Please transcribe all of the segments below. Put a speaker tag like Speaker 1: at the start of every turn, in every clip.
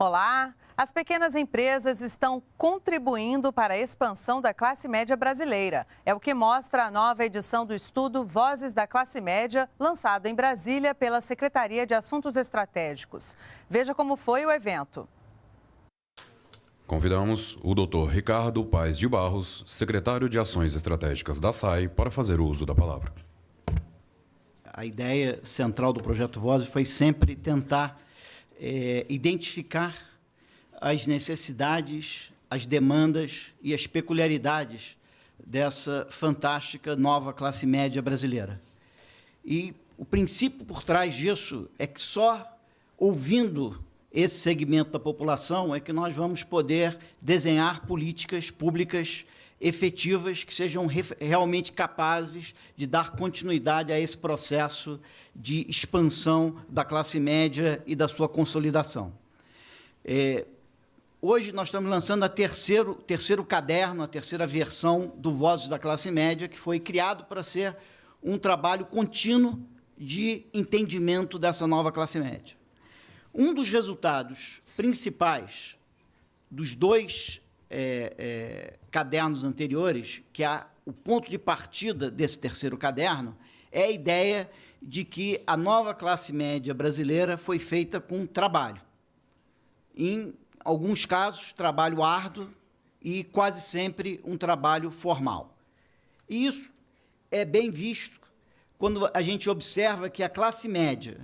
Speaker 1: Olá! As pequenas empresas estão contribuindo para a expansão da classe média brasileira. É o que mostra a nova edição do estudo Vozes da Classe Média, lançado em Brasília pela Secretaria de Assuntos Estratégicos. Veja como foi o evento.
Speaker 2: Convidamos o Dr. Ricardo Paes de Barros, secretário de Ações Estratégicas da SAI, para fazer uso da palavra.
Speaker 3: A ideia central do projeto Vozes foi sempre tentar identificar as necessidades, as demandas e as peculiaridades dessa fantástica nova classe média brasileira. E o princípio por trás disso é que só ouvindo esse segmento da população é que nós vamos poder desenhar políticas públicas efetivas que sejam realmente capazes de dar continuidade a esse processo de expansão da classe média e da sua consolidação. Hoje nós estamos lançando o terceiro caderno, a terceira versão do Vozes da Classe Média, que foi criado para ser um trabalho contínuo de entendimento dessa nova classe média. Um dos resultados principais dos dois cadernos anteriores, que é o ponto de partida desse terceiro caderno, é a ideia de que a nova classe média brasileira foi feita com trabalho. Em alguns casos, trabalho árduo e quase sempre um trabalho formal. E isso é bem visto quando a gente observa que a classe média,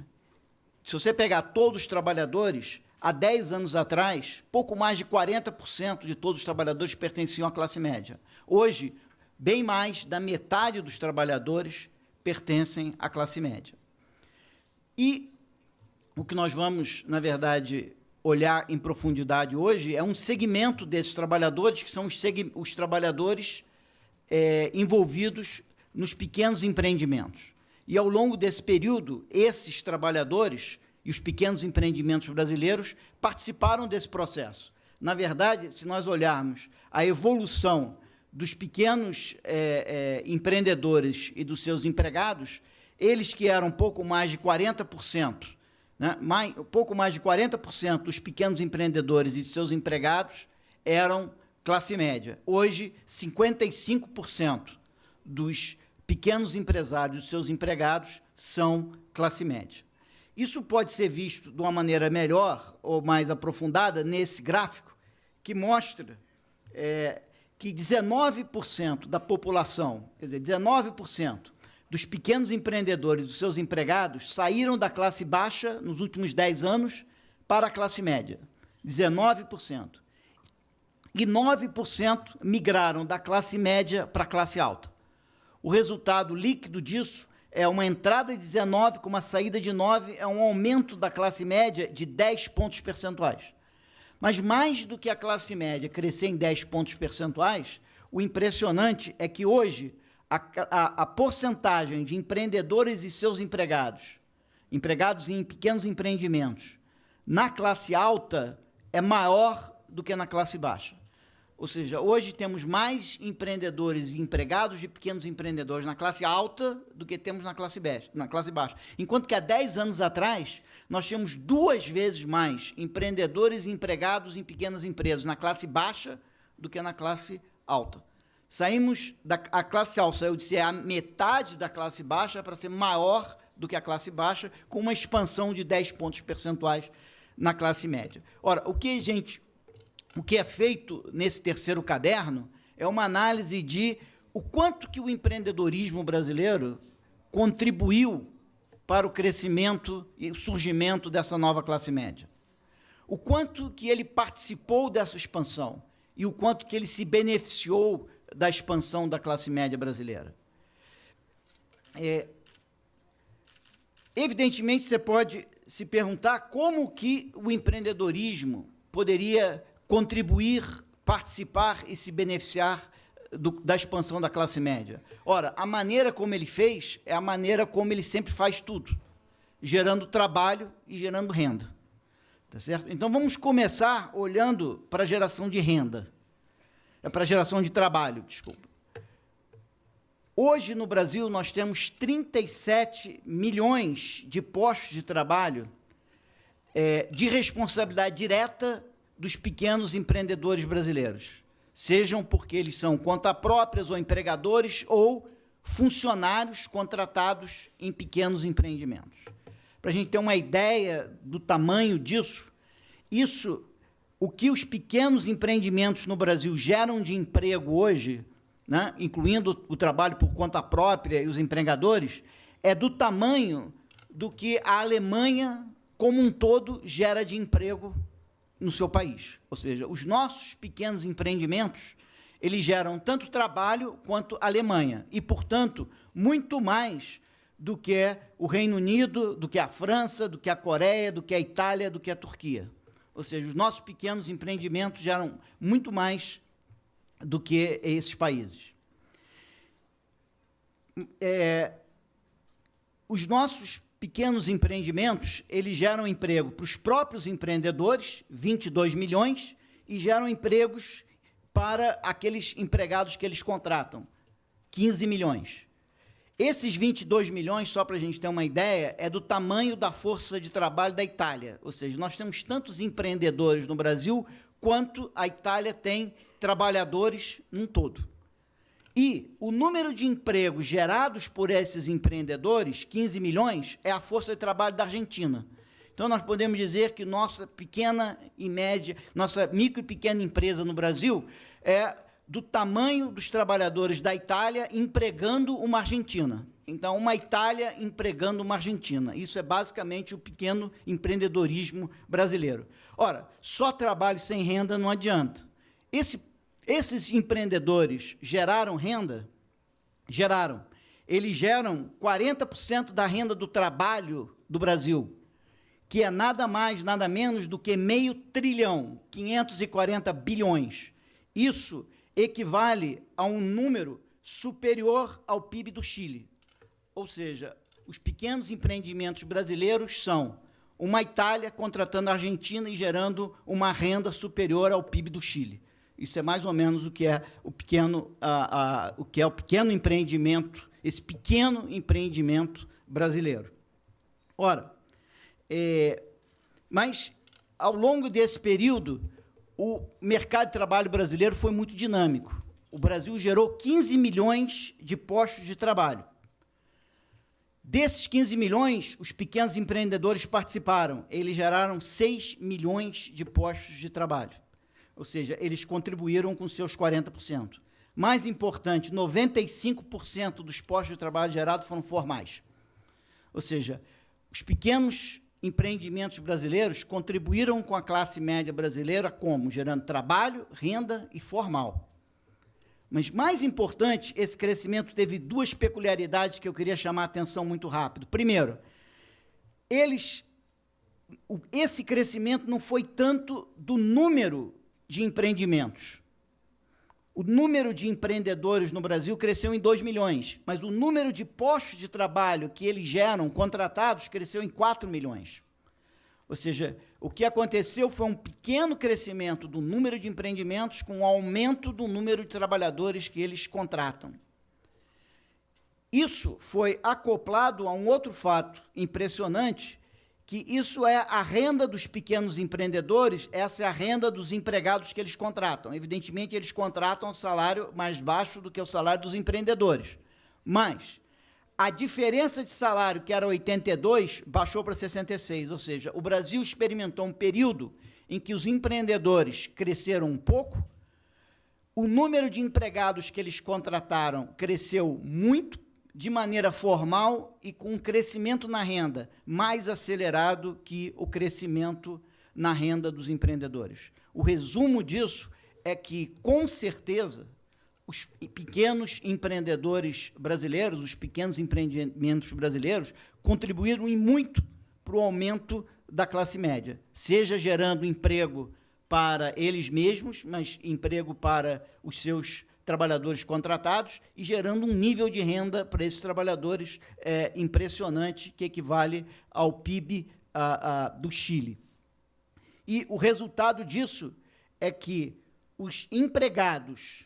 Speaker 3: se você pegar todos os trabalhadores, há 10 anos atrás, pouco mais de 40% de todos os trabalhadores pertenciam à classe média. Hoje, bem mais da metade dos trabalhadores pertencem à classe média. E o que nós vamos, na verdade, olhar em profundidade hoje é um segmento desses trabalhadores, que são os trabalhadores envolvidos nos pequenos empreendimentos. E, ao longo desse período, esses trabalhadores e os pequenos empreendimentos brasileiros participaram desse processo. Na verdade, se nós olharmos a evolução dos pequenos empreendedores e dos seus empregados, eles que eram pouco mais de 40%, pouco mais de 40% dos pequenos empreendedores e seus empregados eram classe média. Hoje, 55% dos pequenos empresários e seus empregados são classe média. Isso pode ser visto de uma maneira melhor ou mais aprofundada nesse gráfico, que mostra que 19% da população, quer dizer, 19% dos pequenos empreendedores e dos seus empregados saíram da classe baixa nos últimos 10 anos para a classe média. 19%. E 9% migraram da classe média para a classe alta. O resultado líquido disso é uma entrada de 19 com uma saída de 9, é um aumento da classe média de 10 pontos percentuais. Mas mais do que a classe média crescer em 10 pontos percentuais, o impressionante é que hoje a porcentagem de empreendedores e seus empregados em pequenos empreendimentos, na classe alta é maior do que na classe baixa. Ou seja, hoje temos mais empreendedores e empregados de pequenos empreendedores na classe alta do que temos na classe baixa. Enquanto que há 10 anos atrás, nós tínhamos 2 vezes mais empreendedores e empregados em pequenas empresas na classe baixa do que na classe alta. Saímos a classe alta saiu de ser a metade da classe baixa para ser maior do que a classe baixa, com uma expansão de 10 pontos percentuais na classe média. Ora, o que é feito nesse terceiro caderno é uma análise de o quanto que o empreendedorismo brasileiro contribuiu para o crescimento e o surgimento dessa nova classe média. O quanto que ele participou dessa expansão e o quanto que ele se beneficiou da expansão da classe média brasileira. Evidentemente, você pode se perguntar como que o empreendedorismo poderia contribuir, participar e se beneficiar da expansão da classe média. Ora, a maneira como ele fez é a maneira como ele sempre faz tudo, gerando trabalho e gerando renda. Tá certo? Então, vamos começar olhando para a geração de renda. Para a geração de trabalho, desculpa. Hoje, no Brasil, nós temos 37 milhões de postos de trabalho de responsabilidade direta dos pequenos empreendedores brasileiros, sejam porque eles são conta próprias ou empregadores ou funcionários contratados em pequenos empreendimentos. Para a gente ter uma ideia do tamanho disso, o que os pequenos empreendimentos no Brasil geram de emprego hoje, né, incluindo o trabalho por conta própria e os empregadores, é do tamanho do que a Alemanha, como um todo, gera de emprego no seu país. Ou seja, os nossos pequenos empreendimentos, eles geram tanto trabalho quanto a Alemanha, e, portanto, muito mais do que o Reino Unido, do que a França, do que a Coreia, do que a Itália, do que a Turquia. Ou seja, os nossos pequenos empreendimentos geram muito mais do que esses países. Os nossos pequenos empreendimentos, eles geram emprego para os próprios empreendedores, 22 milhões, e geram empregos para aqueles empregados que eles contratam, 15 milhões. Esses 22 milhões, só para a gente ter uma ideia, é do tamanho da força de trabalho da Itália. Ou seja, nós temos tantos empreendedores no Brasil quanto a Itália tem trabalhadores num todo. E o número de empregos gerados por esses empreendedores, 15 milhões, é a força de trabalho da Argentina. Então, nós podemos dizer que nossa pequena e média, nossa micro e pequena empresa no Brasil é do tamanho dos trabalhadores da Itália empregando uma Argentina. Então, uma Itália empregando uma Argentina. Isso é basicamente o pequeno empreendedorismo brasileiro. Ora, só trabalho sem renda não adianta. Esses empreendedores geraram renda? Geraram. Eles geram 40% da renda do trabalho do Brasil, que é nada mais, nada menos do que 500 bilhões, 540 bilhões. Isso equivale a um número superior ao PIB do Chile. Ou seja, os pequenos empreendimentos brasileiros são uma Itália contratando a Argentina e gerando uma renda superior ao PIB do Chile. Isso é mais ou menos o que é o pequeno empreendimento, esse pequeno empreendimento brasileiro. Ora, mas, ao longo desse período, o mercado de trabalho brasileiro foi muito dinâmico. O Brasil gerou 15 milhões de postos de trabalho. Desses 15 milhões, os pequenos empreendedores participaram. Eles geraram 6 milhões de postos de trabalho. Ou seja, eles contribuíram com seus 40%. Mais importante, 95% dos postos de trabalho gerados foram formais. Ou seja, os pequenos empreendimentos brasileiros contribuíram com a classe média brasileira como? Gerando trabalho, renda e formal. Mas, mais importante, esse crescimento teve duas peculiaridades que eu queria chamar a atenção muito rápido. Primeiro, esse crescimento não foi tanto do número de empreendimentos. O número de empreendedores no Brasil cresceu em 2 milhões, mas o número de postos de trabalho que eles geram, contratados, cresceu em 4 milhões. Ou seja, o que aconteceu foi um pequeno crescimento do número de empreendimentos com o aumento do número de trabalhadores que eles contratam. Isso foi acoplado a um outro fato impressionante, que isso é a renda dos pequenos empreendedores, essa é a renda dos empregados que eles contratam. Evidentemente, eles contratam um salário mais baixo do que o salário dos empreendedores. Mas a diferença de salário, que era 82, baixou para 66. Ou seja, o Brasil experimentou um período em que os empreendedores cresceram um pouco, o número de empregados que eles contrataram cresceu muito, de maneira formal e com um crescimento na renda mais acelerado que o crescimento na renda dos empreendedores. O resumo disso é que, com certeza, os pequenos empreendedores brasileiros, os pequenos empreendimentos brasileiros, contribuíram em muito para o aumento da classe média, seja gerando emprego para eles mesmos, mas emprego para os seus trabalhadores contratados e gerando um nível de renda para esses trabalhadores impressionante, que equivale ao PIB do Chile. E o resultado disso é que os empregados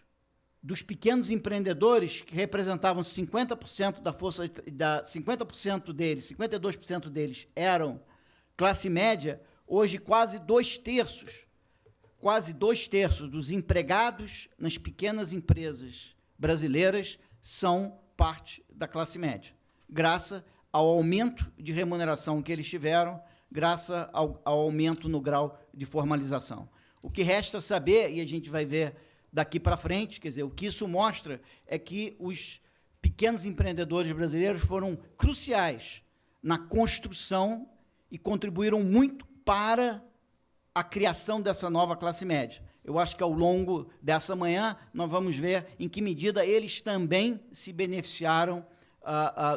Speaker 3: dos pequenos empreendedores, que representavam 50% da força, 50% deles, 52% deles eram classe média, Hoje, quase dois terços dos empregados nas pequenas empresas brasileiras são parte da classe média, graças ao aumento de remuneração que eles tiveram, graças ao aumento no grau de formalização. O que resta saber, e a gente vai ver daqui para frente, quer dizer, o que isso mostra é que os pequenos empreendedores brasileiros foram cruciais na construção e contribuíram muito para a criação dessa nova classe média. Eu acho que, ao longo dessa manhã, nós vamos ver em que medida eles também se beneficiaram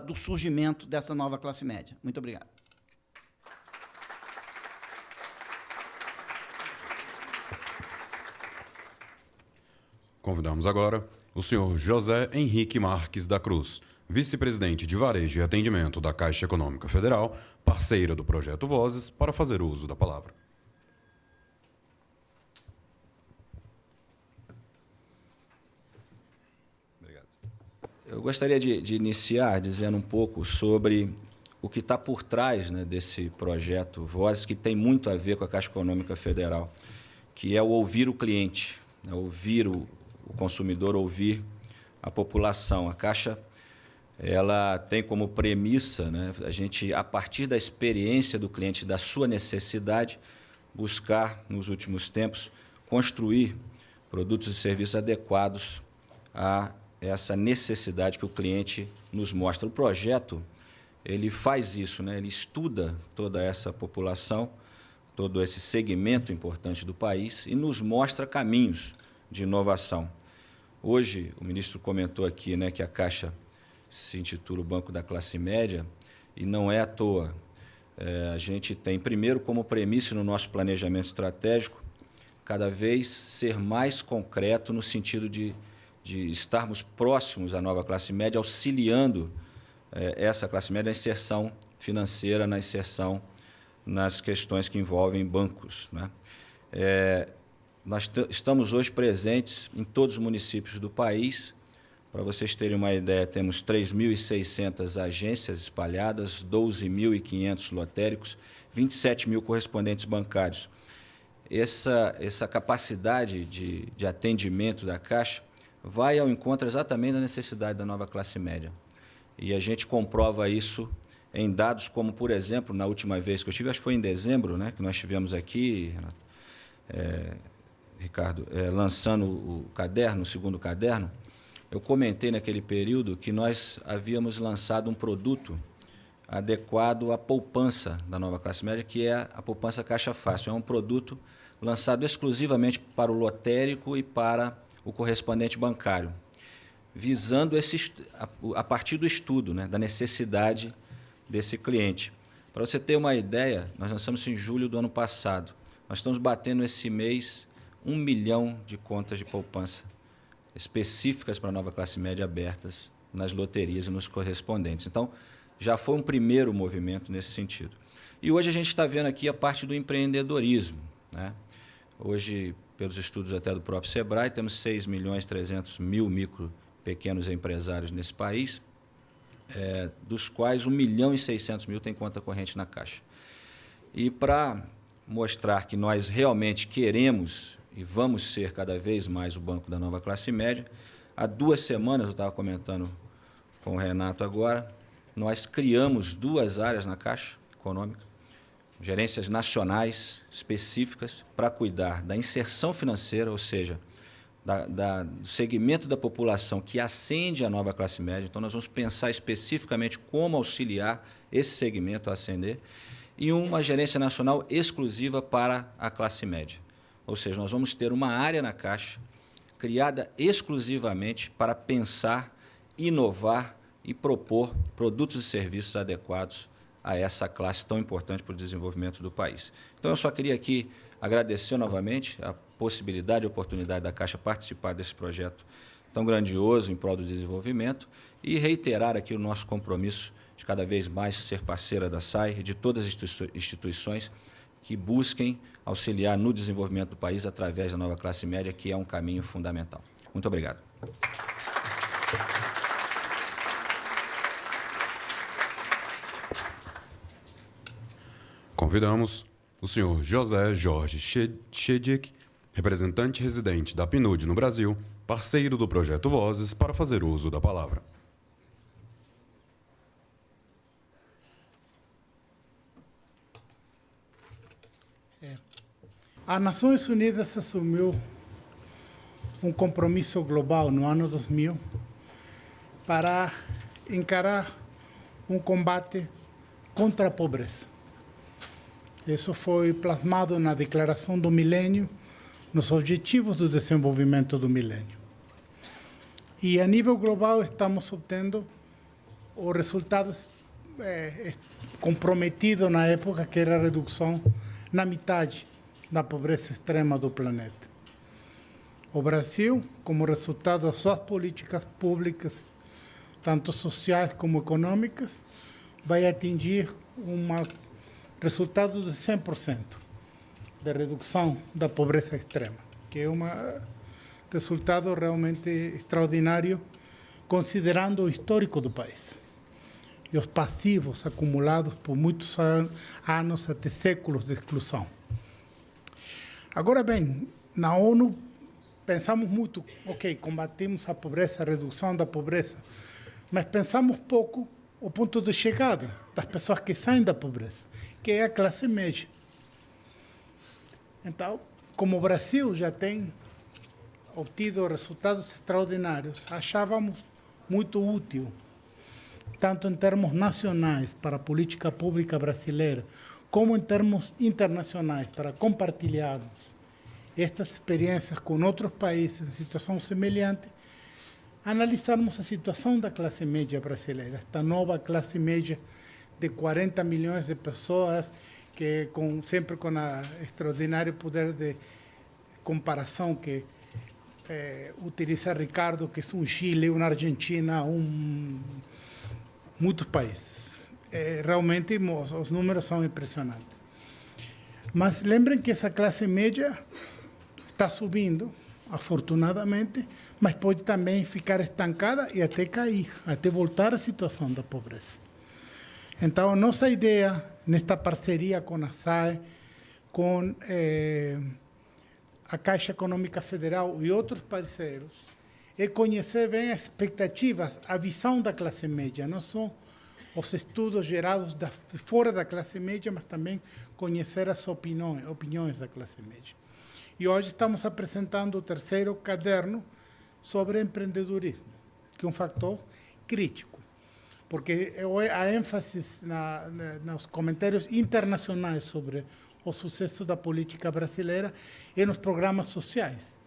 Speaker 3: do surgimento dessa nova classe média. Muito obrigado.
Speaker 2: Convidamos agora o senhor José Henrique Marques da Cruz, vice-presidente de Varejo e Atendimento da Caixa Econômica Federal, parceira do Projeto Vozes, para fazer uso da palavra.
Speaker 4: Obrigado. Eu gostaria de iniciar dizendo um pouco sobre o que está por trás, né, desse projeto Vozes, que tem muito a ver com a Caixa Econômica Federal, que é o ouvir o cliente, né, ouvir o consumidor, ouvir a população. A Caixa, ela tem como premissa, né, a gente, a partir da experiência do cliente, da sua necessidade, buscar, nos últimos tempos, construir produtos e serviços adequados a essa necessidade que o cliente nos mostra. O projeto, ele faz isso, né, ele estuda toda essa população, todo esse segmento importante do país e nos mostra caminhos de inovação. Hoje, o ministro comentou aqui, né, que a Caixa se intitula o Banco da Classe Média, e não é à toa. A gente tem, primeiro, como premissa no nosso planejamento estratégico, cada vez ser mais concreto no sentido de estarmos próximos à nova classe média, auxiliando essa classe média na inserção financeira, na inserção nas questões que envolvem bancos, né? Nós estamos hoje presentes em todos os municípios do país. Para vocês terem uma ideia, temos 3.600 agências espalhadas, 12.500 lotéricos, 27 mil correspondentes bancários. Essa capacidade de atendimento da Caixa vai ao encontro exatamente da necessidade da nova classe média. E a gente comprova isso em dados como, por exemplo, na última vez que eu estive, acho que foi em dezembro, né, que nós estivemos aqui, Ricardo, lançando o caderno, o segundo caderno. Eu comentei naquele período que nós havíamos lançado um produto adequado à poupança da nova classe média, que é a poupança Caixa Fácil. É um produto lançado exclusivamente para o lotérico e para o correspondente bancário, visando a partir do estudo, né, da necessidade desse cliente. Para você ter uma ideia, nós lançamos em julho do ano passado. Nós estamos batendo esse mês 1 milhão de contas de poupança específicas para a nova classe média abertas nas loterias e nos correspondentes. Então, já foi um primeiro movimento nesse sentido. E hoje a gente está vendo aqui a parte do empreendedorismo, né? Hoje, pelos estudos até do próprio Sebrae, temos 6.300.000 micro pequenos empresários nesse país, dos quais 1.600.000 têm conta corrente na Caixa. E para mostrar que nós realmente queremos e vamos ser cada vez mais o banco da nova classe média, há 2 semanas, eu estava comentando com o Renato agora, nós criamos 2 áreas na Caixa Econômica, gerências nacionais específicas para cuidar da inserção financeira, ou seja, do segmento da população que ascende à nova classe média. Então, nós vamos pensar especificamente como auxiliar esse segmento a ascender, e uma gerência nacional exclusiva para a classe média. Ou seja, nós vamos ter uma área na Caixa criada exclusivamente para pensar, inovar e propor produtos e serviços adequados a essa classe tão importante para o desenvolvimento do país. Então, eu só queria aqui agradecer novamente a possibilidade e a oportunidade da Caixa participar desse projeto tão grandioso em prol do desenvolvimento e reiterar aqui o nosso compromisso de cada vez mais ser parceira da SAI e de todas as instituições que busquem auxiliar no desenvolvimento do país através da nova classe média, que é um caminho fundamental. Muito obrigado.
Speaker 2: Convidamos o senhor José Jorge Chediek, representante residente da PNUD no Brasil, parceiro do Projeto Vozes, para fazer uso da palavra.
Speaker 5: As Nações Unidas assumiu um compromisso global no ano 2000 para encarar um combate contra a pobreza. Isso foi plasmado na Declaração do Milênio, nos Objetivos do Desenvolvimento do Milênio. E a nível global estamos obtendo os resultados comprometidos na época, que era a redução na metade da pobreza extrema do planeta. O Brasil, como resultado das suas políticas públicas, tanto sociais como econômicas, vai atingir um resultado de 100% de redução da pobreza extrema, que é um resultado realmente extraordinário, considerando o histórico do país e os passivos acumulados por muitos anos, até séculos de exclusão. Agora bem, na ONU pensamos muito, combatimos a pobreza, a redução da pobreza, mas pensamos pouco o ponto de chegada das pessoas que saem da pobreza, que é a classe média. Então, como o Brasil já tem obtido resultados extraordinários, achávamos muito útil, tanto em termos nacionais para a política pública brasileira, como em termos internacionais, para compartilharmos estas experiências com outros países em situação semelhante, analisarmos a situação da classe média brasileira, esta nova classe média de 40 milhões de pessoas, que sempre com o extraordinário poder de comparação que utiliza Ricardo, que é um Chile, uma Argentina, muitos países. Realmente os números são impressionantes. Mas lembrem que essa classe média está subindo, afortunadamente, mas pode também ficar estancada e até cair, até voltar à situação da pobreza. Então, nossa ideia, nesta parceria com a SAE, com a Caixa Econômica Federal e outros parceiros, é conhecer bem as expectativas, a visão da classe média, não só os estudos gerados fora da classe média, mas também conhecer as opiniões da classe média. E hoje estamos apresentando o terceiro caderno sobre empreendedorismo, que é um fator crítico, porque a ênfase nos comentários internacionais sobre o sucesso da política brasileira é nos programas sociais.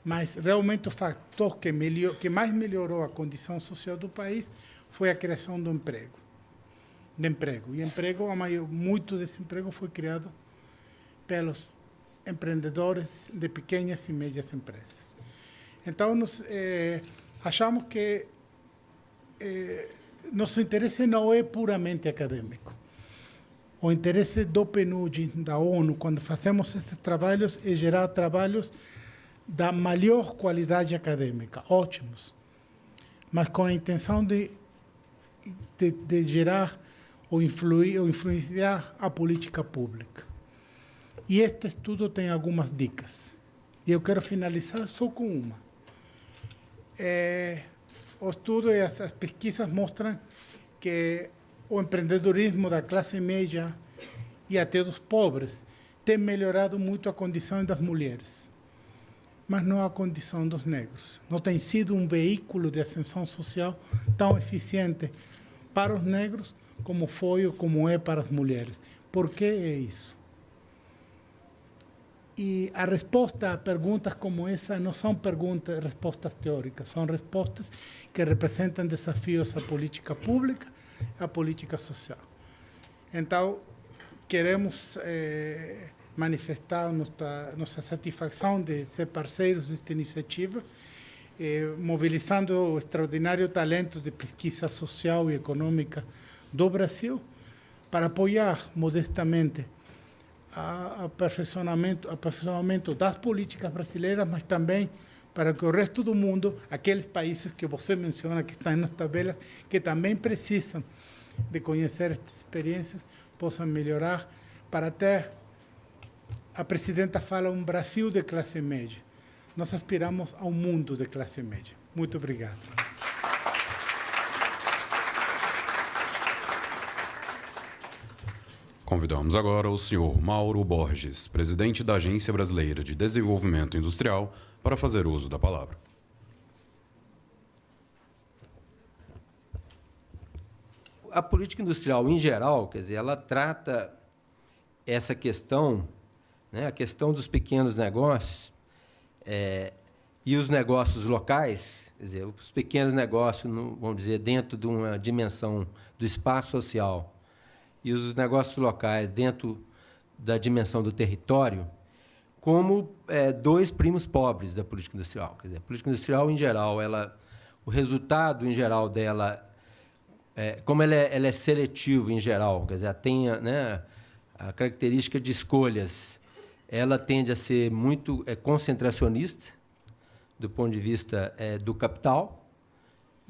Speaker 5: Mas realmente o fator que mais melhorou a condição social do país foi a criação do emprego. E muito desse emprego foi criado pelos empreendedores de pequenas e médias empresas. Então, nós achamos que nosso interesse não é puramente acadêmico. O interesse do PNUD, da ONU, quando fazemos esses trabalhos, é gerar trabalhos da maior qualidade acadêmica, ótimos, mas com a intenção de gerar ou influenciar a política pública. E este estudo tem algumas dicas. E eu quero finalizar só com uma. O estudo e as pesquisas mostram que o empreendedorismo da classe média e até dos pobres tem melhorado muito a condição das mulheres, mas não a condição dos negros. Não tem sido um veículo de ascensão social tão eficiente para os negros como foi ou como é para as mulheres. Por que é isso? E a resposta a perguntas como essa não são respostas teóricas, são respostas que representam desafios à política pública, à política social. Então, queremos manifestar nossa satisfação de ser parceiros desta iniciativa, mobilizando o extraordinário talento de pesquisa social e econômica do Brasil para apoiar modestamente o aperfeiçoamento das políticas brasileiras, mas também para que o resto do mundo, aqueles países que você menciona, que estão nas tabelas, que também precisam de conhecer estas experiências, possam melhorar para ter a presidenta fala um Brasil de classe média. Nós aspiramos a um mundo de classe média. Muito obrigado.
Speaker 2: Convidamos agora o senhor Mauro Borges, presidente da Agência Brasileira de Desenvolvimento Industrial, para fazer uso da palavra.
Speaker 6: A política industrial, em geral, quer dizer, ela trata essa questão, né, a questão dos pequenos negócios e os negócios locais, quer dizer, os pequenos negócios, vamos dizer, dentro de uma dimensão do espaço social, e os negócios locais dentro da dimensão do território, como dois primos pobres da política industrial. Quer dizer, a política industrial, em geral, o resultado, em geral, dela, como ela é seletiva, em geral, quer dizer, ela tem, né, a característica de escolhas, ela tende a ser muito concentracionista, do ponto de vista do capital,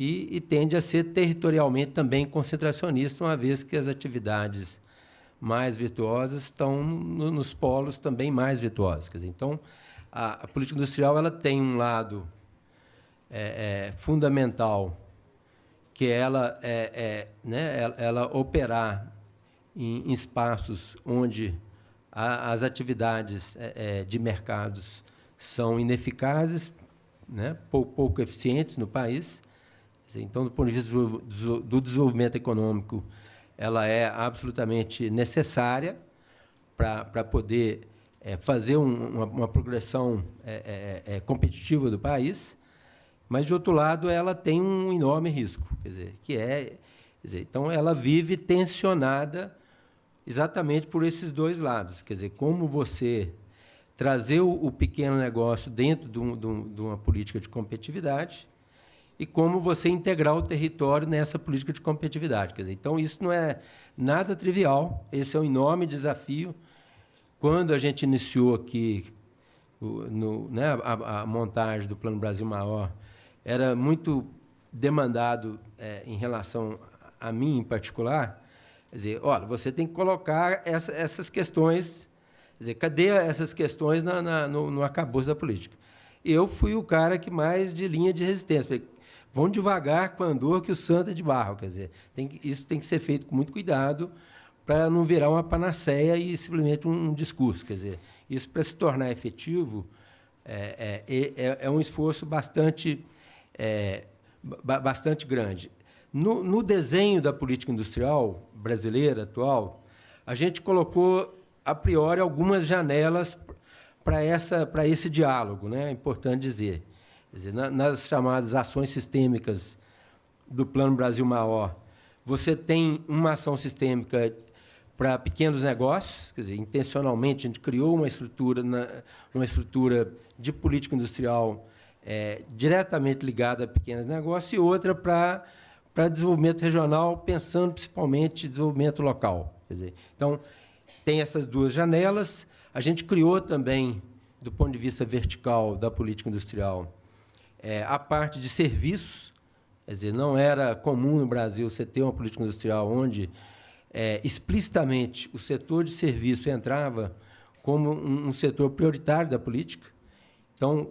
Speaker 6: e tende a ser territorialmente também concentracionista, uma vez que as atividades mais virtuosas estão nos polos também mais virtuosos. Quer dizer, então, a política industrial ela tem um lado fundamental, que é ela operar em espaços onde as atividades de mercados são ineficazes, né, pouco eficientes no país. Então, do ponto de vista do desenvolvimento econômico, ela é absolutamente necessária para poder fazer uma progressão competitiva do país, mas, de outro lado, ela tem um enorme risco, quer dizer, então, ela vive tensionada exatamente por esses dois lados. Quer dizer, como você trazer o pequeno negócio dentro de uma política de competitividade, e como você integrar o território nessa política de competitividade. Quer dizer, então, isso não é nada trivial, esse é um enorme desafio. Quando a gente iniciou aqui a montagem do Plano Brasil Maior, era muito demandado em relação a mim, em particular, quer dizer, olha, você tem que colocar essas questões, quer dizer, cadê essas questões no arcabouço da política? Eu fui o cara que mais de linha de resistência. Falei, vão devagar com a andor que o santo é de barro. Quer dizer, isso tem que ser feito com muito cuidado para não virar uma panaceia e simplesmente um discurso. Quer dizer, isso, para se tornar efetivo, é um esforço bastante grande. No desenho da política industrial brasileira atual, a gente colocou, a priori, algumas janelas para esse diálogo, né? É importante dizer. Quer dizer, nas chamadas ações sistêmicas do Plano Brasil Maior, você tem uma ação sistêmica para pequenos negócios, quer dizer, intencionalmente a gente criou uma estrutura de política industrial diretamente ligada a pequenos negócios, e outra para desenvolvimento regional, pensando principalmente em desenvolvimento local. Quer dizer, então, tem essas duas janelas. A gente criou também, do ponto de vista vertical da política industrial, a parte de serviços. Quer dizer, não era comum no Brasil você ter uma política industrial onde explicitamente o setor de serviço entrava como um setor prioritário da política. Então,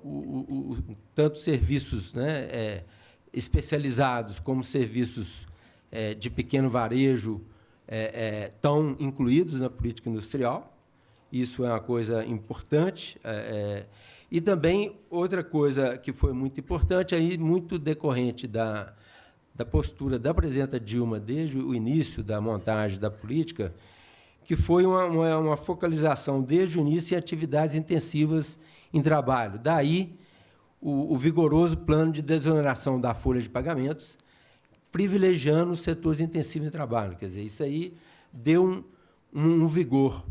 Speaker 6: tanto serviços, né, especializados como serviços de pequeno varejo estão incluídos na política industrial. Isso é uma coisa importante. E também outra coisa que foi muito importante, aí muito decorrente da postura da presidenta Dilma desde o início da montagem da política, que foi uma focalização desde o início em atividades intensivas em trabalho. Daí o vigoroso plano de desoneração da folha de pagamentos, privilegiando os setores intensivos em trabalho. Quer dizer, isso aí deu um vigor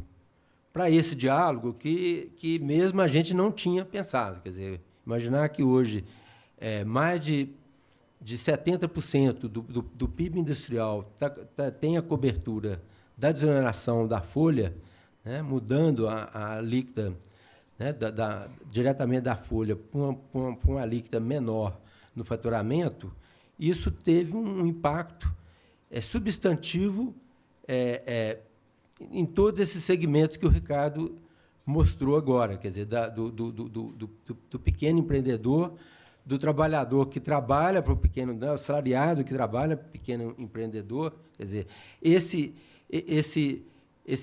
Speaker 6: para esse diálogo que mesmo a gente não tinha pensado. Quer dizer, imaginar que hoje mais de 70% do PIB industrial tem a cobertura da desoneração da folha, né, mudando a alíquota, né, diretamente da folha para uma alíquota menor no faturamento, isso teve um impacto substantivo em todos esses segmentos que o Ricardo mostrou agora, quer dizer, do pequeno empreendedor, do trabalhador que trabalha para o pequeno, né, o salariado que trabalha para o pequeno empreendedor, quer dizer, esse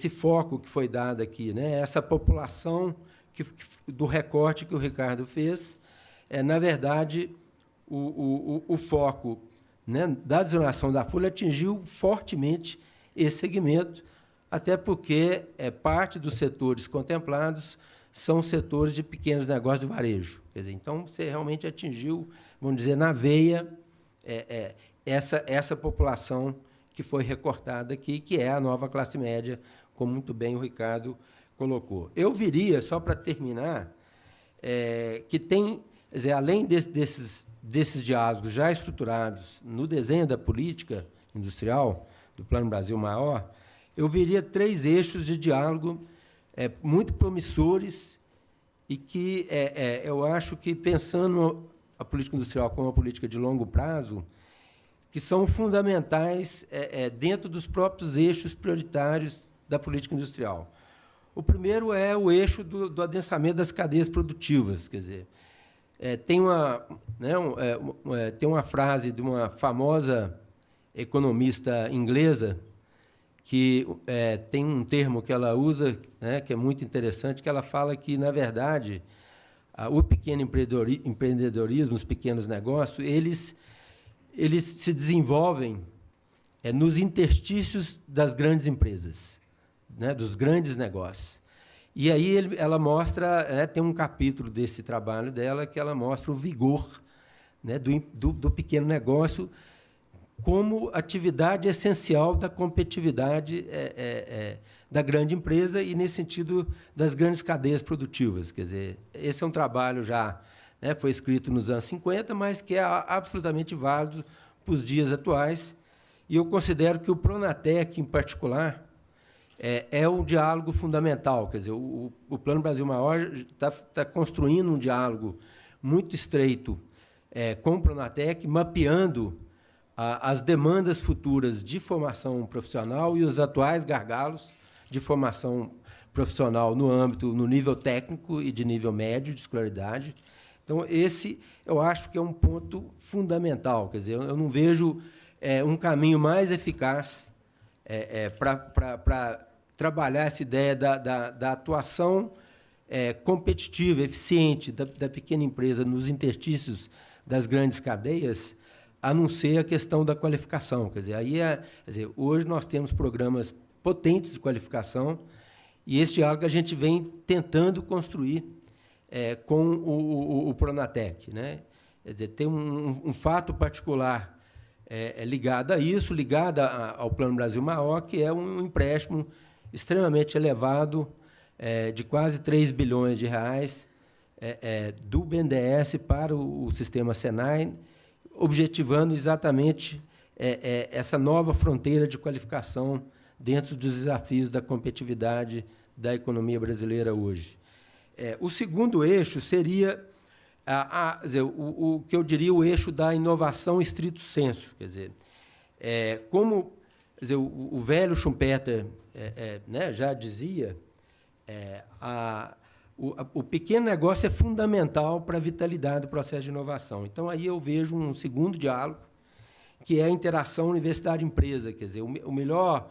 Speaker 6: foco que foi dado aqui, né, essa população do recorte que o Ricardo fez, na verdade, o foco, né, da desoneração da folha atingiu fortemente esse segmento, até porque parte dos setores contemplados são setores de pequenos negócios de varejo. Quer dizer, então, você realmente atingiu, vamos dizer, na veia, essa população que foi recortada aqui, que é a nova classe média, como muito bem o Ricardo colocou. Eu viria, só para terminar, que tem, quer dizer, além desses diálogos já estruturados no desenho da política industrial, do Plano Brasil Maior, eu veria 3 eixos de diálogo muito promissores e que eu acho que, pensando a política industrial como uma política de longo prazo, que são fundamentais dentro dos próprios eixos prioritários da política industrial. O primeiro é o eixo do adensamento das cadeias produtivas. Quer dizer, tem uma frase de uma famosa economista inglesa, que tem um termo que ela usa, né, que é muito interessante, que ela fala que, na verdade, o pequeno empreendedorismo, os pequenos negócios, eles se desenvolvem nos interstícios das grandes empresas, né, dos grandes negócios. E aí ela mostra, tem um capítulo desse trabalho dela que ela mostra o vigor, né, do pequeno negócio como atividade essencial da competitividade da grande empresa e, nesse sentido, das grandes cadeias produtivas. Quer dizer, esse é um trabalho já, né, foi escrito nos anos 50, mas que é absolutamente válido para os dias atuais. E eu considero que o Pronatec, em particular, é um diálogo fundamental. Quer dizer, o Plano Brasil Maior está construindo um diálogo muito estreito com o Pronatec, mapeando as demandas futuras de formação profissional e os atuais gargalos de formação profissional no nível técnico e de nível médio de escolaridade. Então, esse eu acho que é um ponto fundamental. Quer dizer, eu não vejo um caminho mais eficaz para trabalhar essa ideia da atuação competitiva, eficiente da pequena empresa nos interstícios das grandes cadeias, a não ser a questão da qualificação. Quer dizer, hoje nós temos programas potentes de qualificação e esse diálogo a gente vem tentando construir com o Pronatec, né? Quer dizer, tem um fato particular ligado a isso, ligado ao Plano Brasil Maior, que é um empréstimo extremamente elevado, de quase 3 bilhões de reais, do BNDES para o sistema Senai, objetivando exatamente essa nova fronteira de qualificação dentro dos desafios da competitividade da economia brasileira hoje. O segundo eixo seria quer dizer, o que eu diria o eixo da inovação estrito sensu. Quer dizer, como quer dizer, o velho Schumpeter né, já dizia, o pequeno negócio é fundamental para a vitalidade do processo de inovação. Então, aí eu vejo um segundo diálogo, que é a interação universidade-empresa. Quer dizer, o melhor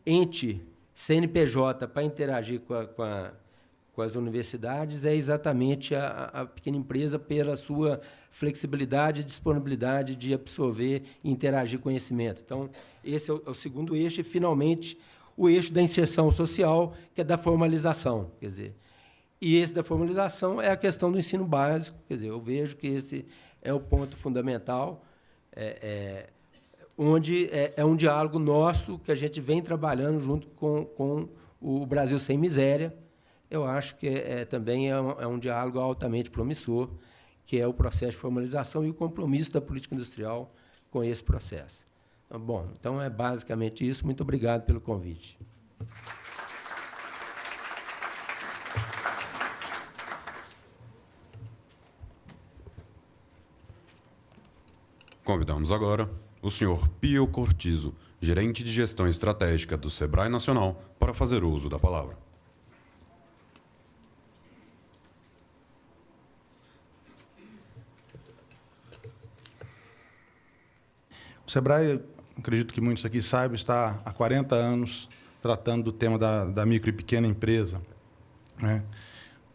Speaker 6: ente CNPJ para interagir com as universidades é exatamente a pequena empresa, pela sua flexibilidade e disponibilidade de absorver e interagir conhecimento. Então, esse é o segundo eixo. E, finalmente, o eixo da inserção social, que é da formalização. Quer dizer, e esse da formalização é a questão do ensino básico. Quer dizer, eu vejo que esse é o ponto fundamental, onde é um diálogo nosso que a gente vem trabalhando junto com o Brasil Sem Miséria. Eu acho que também é um diálogo altamente promissor, que é o processo de formalização e o compromisso da política industrial com esse processo. Bom, então é basicamente isso. Muito obrigado pelo convite.
Speaker 2: Convidamos agora o senhor Pio Cortizo, gerente de gestão estratégica do Sebrae Nacional, para fazer uso da palavra.
Speaker 7: Sebrae, acredito que muitos aqui saibam, está há 40 anos tratando do tema da micro e pequena empresa, né?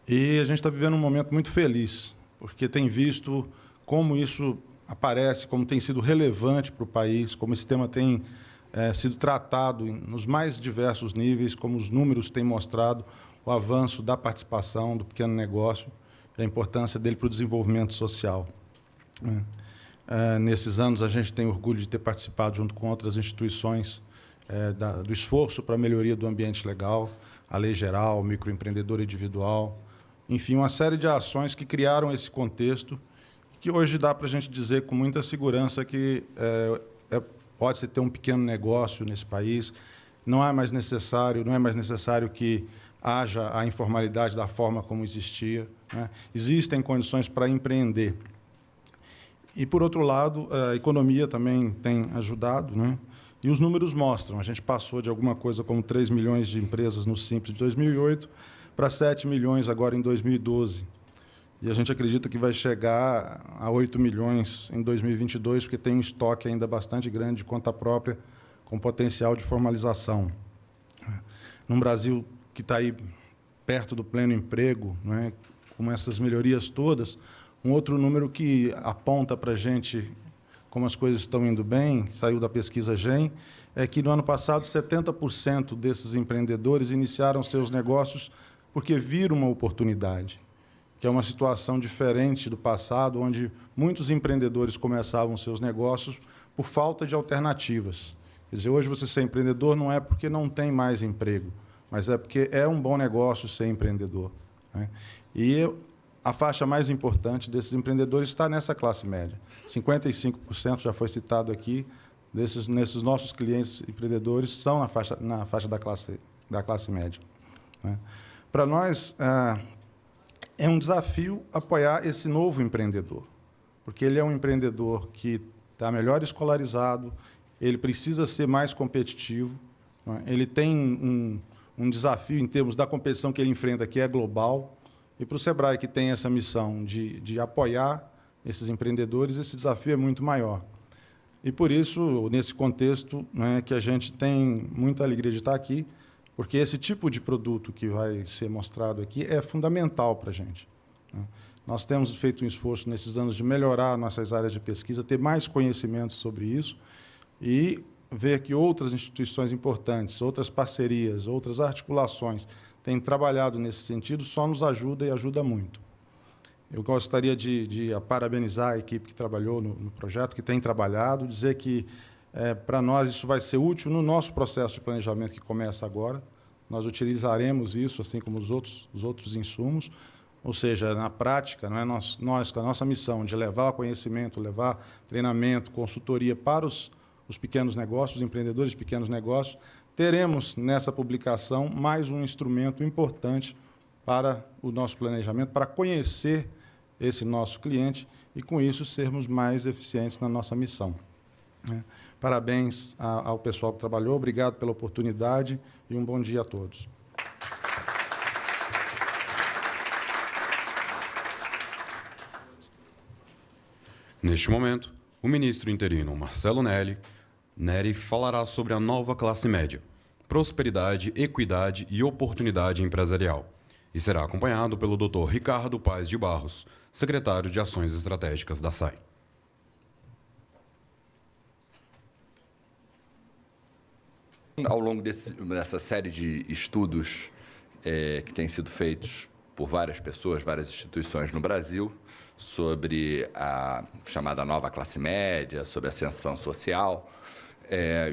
Speaker 7: E a gente está vivendo um momento muito feliz, porque tem visto como isso aparece, como tem sido relevante para o país, como esse tema tem sido tratado nos mais diversos níveis, como os números têm mostrado o avanço da participação do pequeno negócio e a importância dele para o desenvolvimento social, né? Nesses anos, a gente tem orgulho de ter participado, junto com outras instituições, do esforço para a melhoria do ambiente legal, a Lei Geral, o microempreendedor individual, enfim, uma série de ações que criaram esse contexto, que hoje dá para a gente dizer com muita segurança que pode-se ter um pequeno negócio nesse país, não é mais necessário que haja a informalidade da forma como existia, né? Existem condições para empreender. E, por outro lado, a economia também tem ajudado, né? E os números mostram, a gente passou de alguma coisa como 3 milhões de empresas no Simples de 2008 para 7 milhões agora em 2012. E a gente acredita que vai chegar a 8 milhões em 2022, porque tem um estoque ainda bastante grande de conta própria com potencial de formalização. Num Brasil que está aí perto do pleno emprego, né, com essas melhorias todas, um outro número que aponta para a gente como as coisas estão indo bem, saiu da pesquisa GEM, é que no ano passado 70% desses empreendedores iniciaram seus negócios porque viram uma oportunidade, que é uma situação diferente do passado, onde muitos empreendedores começavam seus negócios por falta de alternativas. Quer dizer, hoje você ser empreendedor não é porque não tem mais emprego, mas é porque é um bom negócio ser empreendedor, né? E a faixa mais importante desses empreendedores está nessa classe média. 55%, já foi citado aqui, nesses nossos clientes empreendedores são na faixa da classe média, né? Para nós, é um desafio apoiar esse novo empreendedor, porque ele é um empreendedor que está melhor escolarizado, ele precisa ser mais competitivo, né? Ele tem um desafio em termos da competição que ele enfrenta, que é global. E para o Sebrae, que tem essa missão de apoiar esses empreendedores, esse desafio é muito maior. E, por isso, nesse contexto, né, que a gente tem muita alegria de estar aqui, porque esse tipo de produto que vai ser mostrado aqui é fundamental para a gente, né? Nós temos feito um esforço nesses anos de melhorar nossas áreas de pesquisa, ter mais conhecimento sobre isso e ver que outras instituições importantes, outras parcerias, outras articulações têm trabalhado nesse sentido, só nos ajuda e ajuda muito. Eu gostaria de parabenizar a equipe que trabalhou no projeto, que tem trabalhado, dizer que, para nós, isso vai ser útil no nosso processo de planejamento que começa agora. Nós utilizaremos isso, assim como os outros insumos, ou seja, na prática, não é? Nós, com a nossa missão de levar conhecimento, levar treinamento, consultoria para os pequenos negócios, os empreendedores de pequenos negócios, teremos nessa publicação mais um instrumento importante para o nosso planejamento, para conhecer esse nosso cliente e, com isso, sermos mais eficientes na nossa missão, né? Parabéns ao pessoal que trabalhou, obrigado pela oportunidade e um bom dia a todos.
Speaker 2: Neste momento, o ministro interino Marcelo Neri falará sobre a nova classe média, prosperidade, equidade e oportunidade empresarial, e será acompanhado pelo Dr. Ricardo Paes de Barros, secretário de Ações Estratégicas da SAI.
Speaker 8: Ao longo dessa série de estudos que têm sido feitos por várias pessoas, várias instituições no Brasil, sobre a chamada nova classe média, sobre a ascensão social,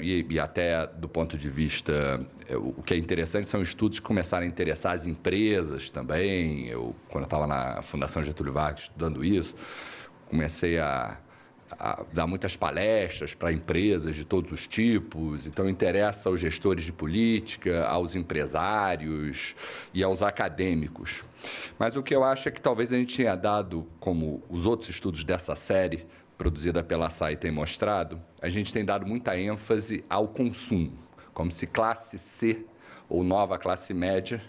Speaker 8: e até do ponto de vista, o que é interessante são estudos que começaram a interessar as empresas também. Quando eu estava na Fundação Getúlio Vargas estudando isso, comecei a dar muitas palestras para empresas de todos os tipos. Então, interessa aos gestores de política, aos empresários e aos acadêmicos. Mas o que eu acho é que talvez a gente tenha dado, como os outros estudos dessa série, produzida pela SAI tem mostrado, a gente tem dado muita ênfase ao consumo, como se classe C ou nova classe média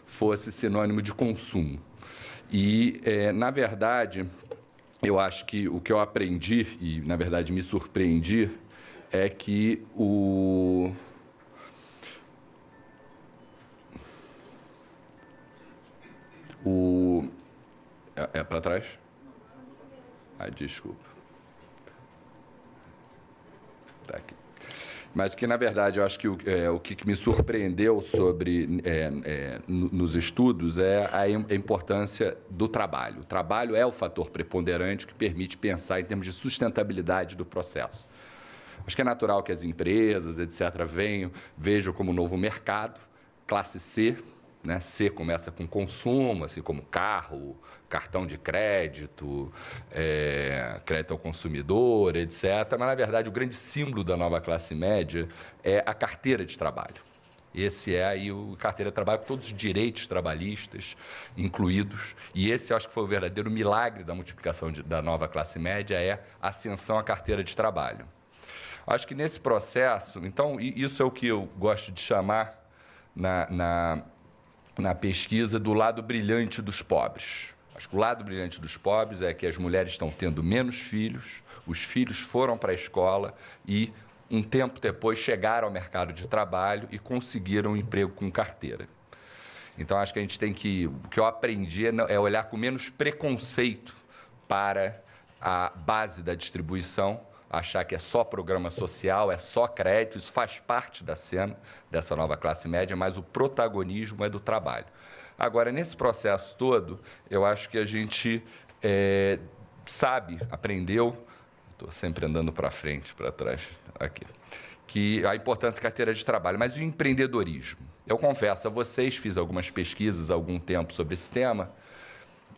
Speaker 8: fosse sinônimo de consumo. E, na verdade, eu acho que o que eu aprendi, e, na verdade, me surpreendi, é que É para trás? Desculpa. Tá aqui. Mas que, na verdade, eu acho que o que me surpreendeu nos estudos é a importância do trabalho. O trabalho é o fator preponderante que permite pensar em termos de sustentabilidade do processo. Acho que é natural que as empresas, etc., vejam como novo mercado, classe C, né? C começa com consumo, assim como carro, cartão de crédito, crédito ao consumidor, etc. Mas, na verdade, o grande símbolo da nova classe média é a carteira de trabalho. Esse é aí o carteira de trabalho com todos os direitos trabalhistas incluídos. E esse, eu acho que foi o verdadeiro milagre da multiplicação da nova classe média, é a ascensão à carteira de trabalho. Acho que nesse processo, então, isso é o que eu gosto de chamar na pesquisa do lado brilhante dos pobres. Acho que o lado brilhante dos pobres é que as mulheres estão tendo menos filhos, os filhos foram para a escola e, um tempo depois, chegaram ao mercado de trabalho e conseguiram um emprego com carteira. Então, acho que a gente tem que... O que eu aprendi é olhar com menos preconceito para a base da distribuição, achar que é só programa social, é só crédito, isso faz parte da cena dessa nova classe média, mas o protagonismo é do trabalho. Agora, nesse processo todo, eu acho que a gente aprendeu, estou sempre andando para frente, para trás, aqui, que a importância da carteira de trabalho, mas e o empreendedorismo? Eu confesso a vocês, fiz algumas pesquisas há algum tempo sobre esse tema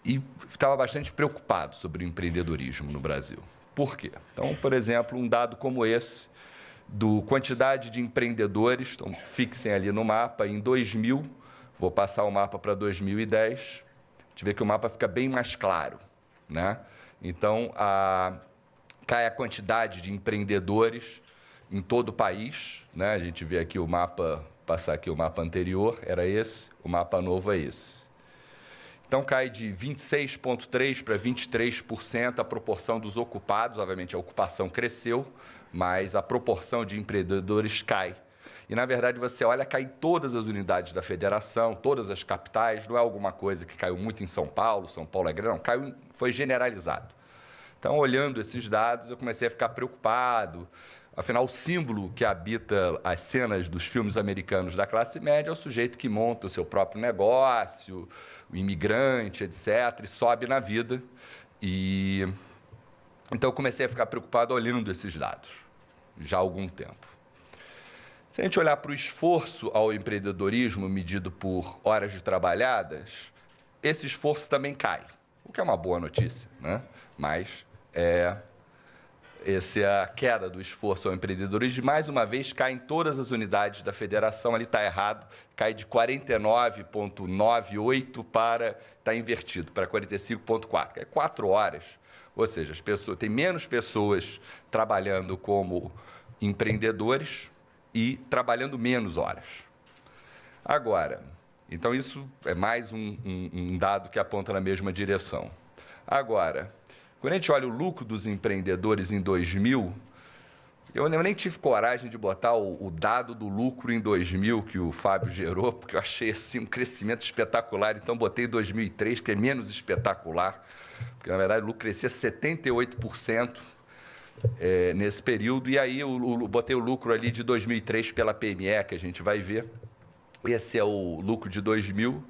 Speaker 8: e estava bastante preocupado sobre o empreendedorismo no Brasil. Por quê? Então, por exemplo, um dado como esse, do quantidade de empreendedores, então fixem ali no mapa, em 2000, vou passar o mapa para 2010, a gente vê que o mapa fica bem mais claro, né? Então, cai a quantidade de empreendedores em todo o país, né? A gente vê aqui o mapa, passar aqui o mapa anterior, era esse, o mapa novo é esse. Então, cai de 26,3% para 23% a proporção dos ocupados. Obviamente, a ocupação cresceu, mas a proporção de empreendedores cai. E, na verdade, você olha, cai em todas as unidades da federação, todas as capitais. Não é alguma coisa que caiu muito em São Paulo é grande, não, caiu, foi generalizado. Então, olhando esses dados, eu comecei a ficar preocupado. Afinal, o símbolo que habita as cenas dos filmes americanos da classe média é o sujeito que monta o seu próprio negócio, o imigrante, etc., e sobe na vida. Então, eu comecei a ficar preocupado olhando esses dados, já há algum tempo. Se a gente olhar para o esforço ao empreendedorismo medido por horas de trabalhadas, esse esforço também cai, o que é uma boa notícia, né? Mas essa é a queda do esforço ao empreendedorismo. Mais uma vez, cai em todas as unidades da federação, ali está errado, cai de 49,98 está invertido, para 45,4, cai 4 horas. Ou seja, tem menos pessoas trabalhando como empreendedores e trabalhando menos horas. Agora, então isso é mais um dado que aponta na mesma direção. Agora, quando a gente olha o lucro dos empreendedores em 2000, eu nem tive coragem de botar o dado do lucro em 2000 que o Fábio gerou, porque eu achei assim, um crescimento espetacular. Então, botei 2003, que é menos espetacular, porque, na verdade, o lucro crescia 78% nesse período. E aí, eu botei o lucro ali de 2003 pela PME, que a gente vai ver. Esse é o lucro de 2000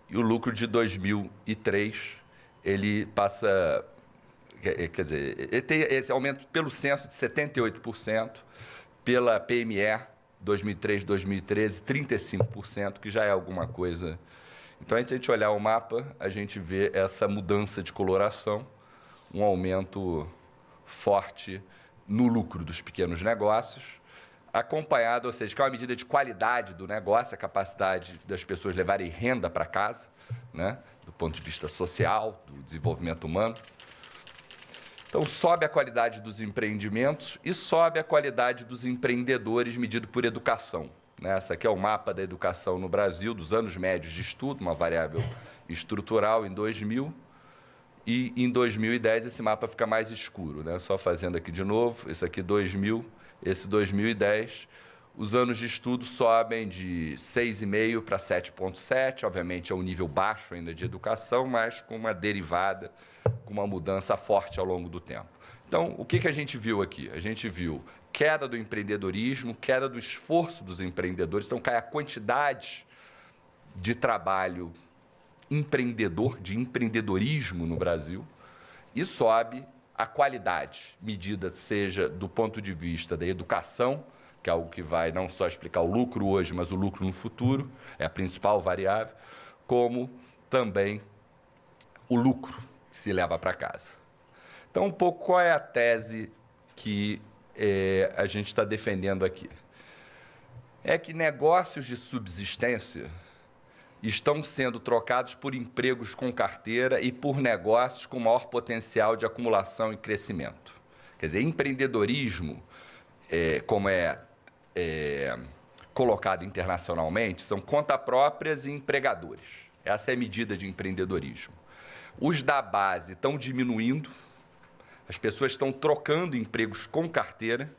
Speaker 8: e o lucro de 2003, ele passa... Quer dizer, ele tem esse aumento pelo censo de 78%, pela PME 2003, 2013, 35%, que já é alguma coisa. Então, antes de a gente olhar o mapa, a gente vê essa mudança de coloração, um aumento forte no lucro dos pequenos negócios, acompanhado, ou seja, que é uma medida de qualidade do negócio, a capacidade das pessoas levarem renda para casa, né, do ponto de vista social, do desenvolvimento humano. Então, sobe a qualidade dos empreendimentos e sobe a qualidade dos empreendedores medido por educação. Essa aqui é o mapa da educação no Brasil, dos anos médios de estudo, uma variável estrutural em 2000. e em 2010 esse mapa fica mais escuro, né? Só fazendo aqui de novo, esse aqui 2000, esse 2010, os anos de estudo sobem de 6,5 para 7,7, obviamente é um nível baixo ainda de educação, mas com uma derivada, com uma mudança forte ao longo do tempo. Então, o que a gente viu aqui? A gente viu queda do empreendedorismo, queda do esforço dos empreendedores, então cai a quantidade de trabalho empreendedor, de empreendedorismo no Brasil, e sobe a qualidade, medida seja do ponto de vista da educação, que é algo que vai não só explicar o lucro hoje, mas o lucro no futuro, é a principal variável, como também o lucro que se leva para casa. Então, um pouco qual é a tese que a gente está defendendo aqui? É que negócios de subsistência estão sendo trocados por empregos com carteira e por negócios com maior potencial de acumulação e crescimento. Quer dizer, empreendedorismo, como é colocado internacionalmente, são conta próprias e empregadores. Essa é a medida de empreendedorismo. Os da base estão diminuindo, as pessoas estão trocando empregos com carteira,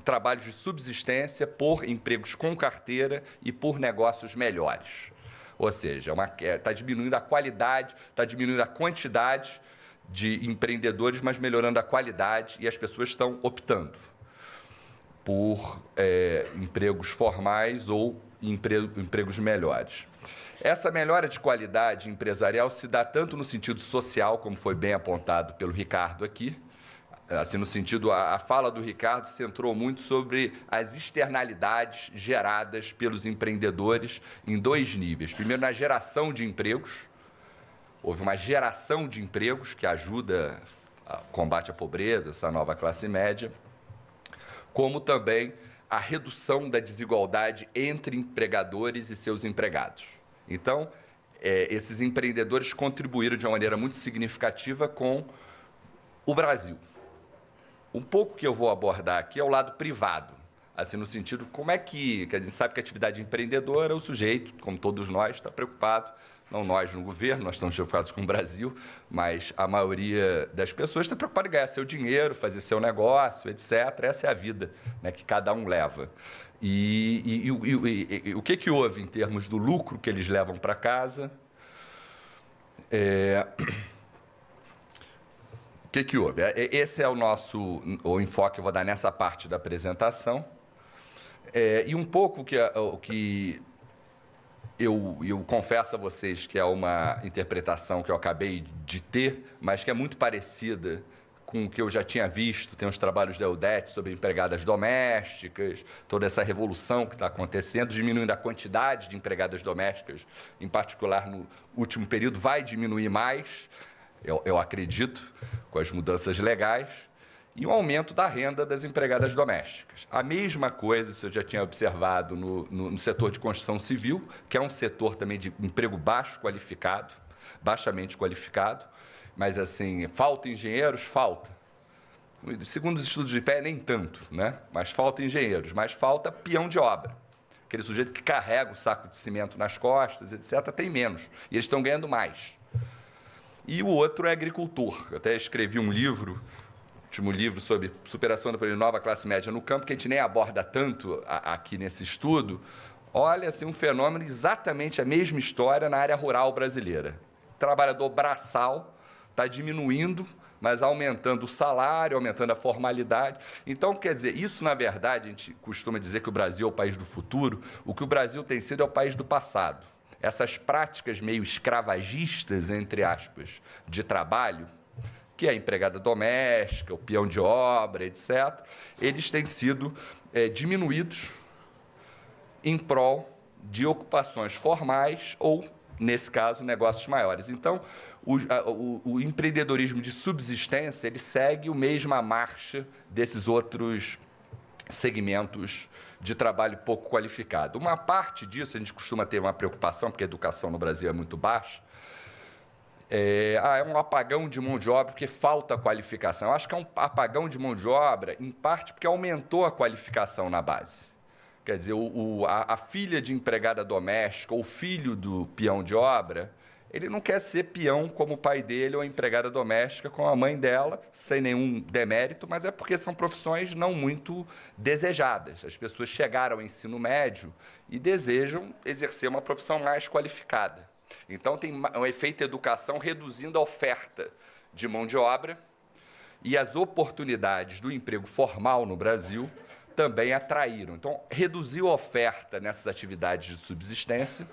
Speaker 8: trabalhos de subsistência por empregos com carteira e por negócios melhores. Ou seja, está diminuindo a qualidade, está diminuindo a quantidade de empreendedores, mas melhorando a qualidade, e as pessoas estão optando por empregos formais ou empregos melhores. Essa melhora de qualidade empresarial se dá tanto no sentido social, como foi bem apontado pelo Ricardo aqui, assim, no sentido, a fala do Ricardo centrou muito sobre as externalidades geradas pelos empreendedores em dois níveis. Primeiro, na geração de empregos. Houve uma geração de empregos que ajuda a combate à pobreza, essa nova classe média, como também a redução da desigualdade entre empregadores e seus empregados. Então, esses empreendedores contribuíram de uma maneira muito significativa com o Brasil. Um pouco que eu vou abordar aqui é o lado privado, assim, no sentido, como é que a gente sabe que a atividade empreendedora, o sujeito, como todos nós, está preocupado, não nós no governo, nós estamos preocupados com o Brasil, mas a maioria das pessoas está preocupada em ganhar seu dinheiro, fazer seu negócio, etc. Essa é a vida, né, que cada um leva. E o que houve em termos do lucro que eles levam para casa? O que houve? Esse é o enfoque que eu vou dar nessa parte da apresentação. E um pouco o que eu confesso a vocês que é uma interpretação que eu acabei de ter, mas que é muito parecida com o que eu já tinha visto. Tem os trabalhos da EUDET sobre empregadas domésticas, toda essa revolução que está acontecendo, diminuindo a quantidade de empregadas domésticas, em particular no último período, vai diminuir mais, eu acredito, com as mudanças legais, e um aumento da renda das empregadas domésticas. A mesma coisa, isso eu já tinha observado no setor de construção civil, que é um setor também de emprego baixamente qualificado, mas, assim, falta engenheiros? Falta. Segundo os estudos de IPEA, nem tanto, né? Mas falta engenheiros, mas falta peão de obra. Aquele sujeito que carrega o saco de cimento nas costas, etc., tem menos, e eles estão ganhando mais. E o outro é agricultor. Eu até escrevi um livro, último livro, sobre superação da nova classe média no campo, que a gente nem aborda tanto aqui nesse estudo. Olha, assim, um fenômeno, exatamente a mesma história na área rural brasileira. Trabalhador braçal está diminuindo, mas aumentando o salário, aumentando a formalidade. Então, quer dizer, isso, na verdade, a gente costuma dizer que o Brasil é o país do futuro. O que o Brasil tem sido é o país do passado. Essas práticas meio escravagistas, entre aspas, de trabalho, que é a empregada doméstica, o peão de obra, etc., eles têm sido diminuídos em prol de ocupações formais ou, nesse caso, negócios maiores. Então, o empreendedorismo de subsistência, ele segue a mesma marcha desses outros segmentos de trabalho pouco qualificado. Uma parte disso, a gente costuma ter uma preocupação, porque a educação no Brasil é muito baixa, é um apagão de mão de obra porque falta qualificação. Eu acho que é um apagão de mão de obra, em parte, porque aumentou a qualificação na base. Quer dizer, a filha de empregada doméstica ou o filho do peão de obra, ele não quer ser peão como o pai dele ou empregada doméstica como a mãe dela, sem nenhum demérito, mas é porque são profissões não muito desejadas. As pessoas chegaram ao ensino médio e desejam exercer uma profissão mais qualificada. Então, tem um efeito educação reduzindo a oferta de mão de obra e as oportunidades do emprego formal no Brasil também atraíram. Então, reduziu a oferta nessas atividades de subsistência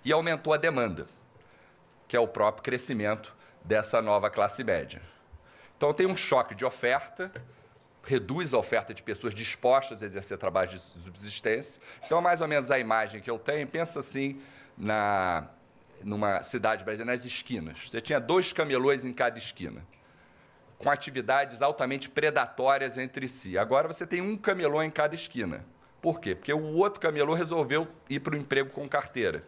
Speaker 8: e aumentou a demanda, que é o próprio crescimento dessa nova classe média. Então, tem um choque de oferta, reduz a oferta de pessoas dispostas a exercer trabalho de subsistência. Então, mais ou menos a imagem que eu tenho, pensa assim, numa cidade brasileira, nas esquinas. Você tinha 2 camelôs em cada esquina, com atividades altamente predatórias entre si. Agora você tem um camelô em cada esquina. Por quê? Porque o outro camelô resolveu ir para o emprego com carteira.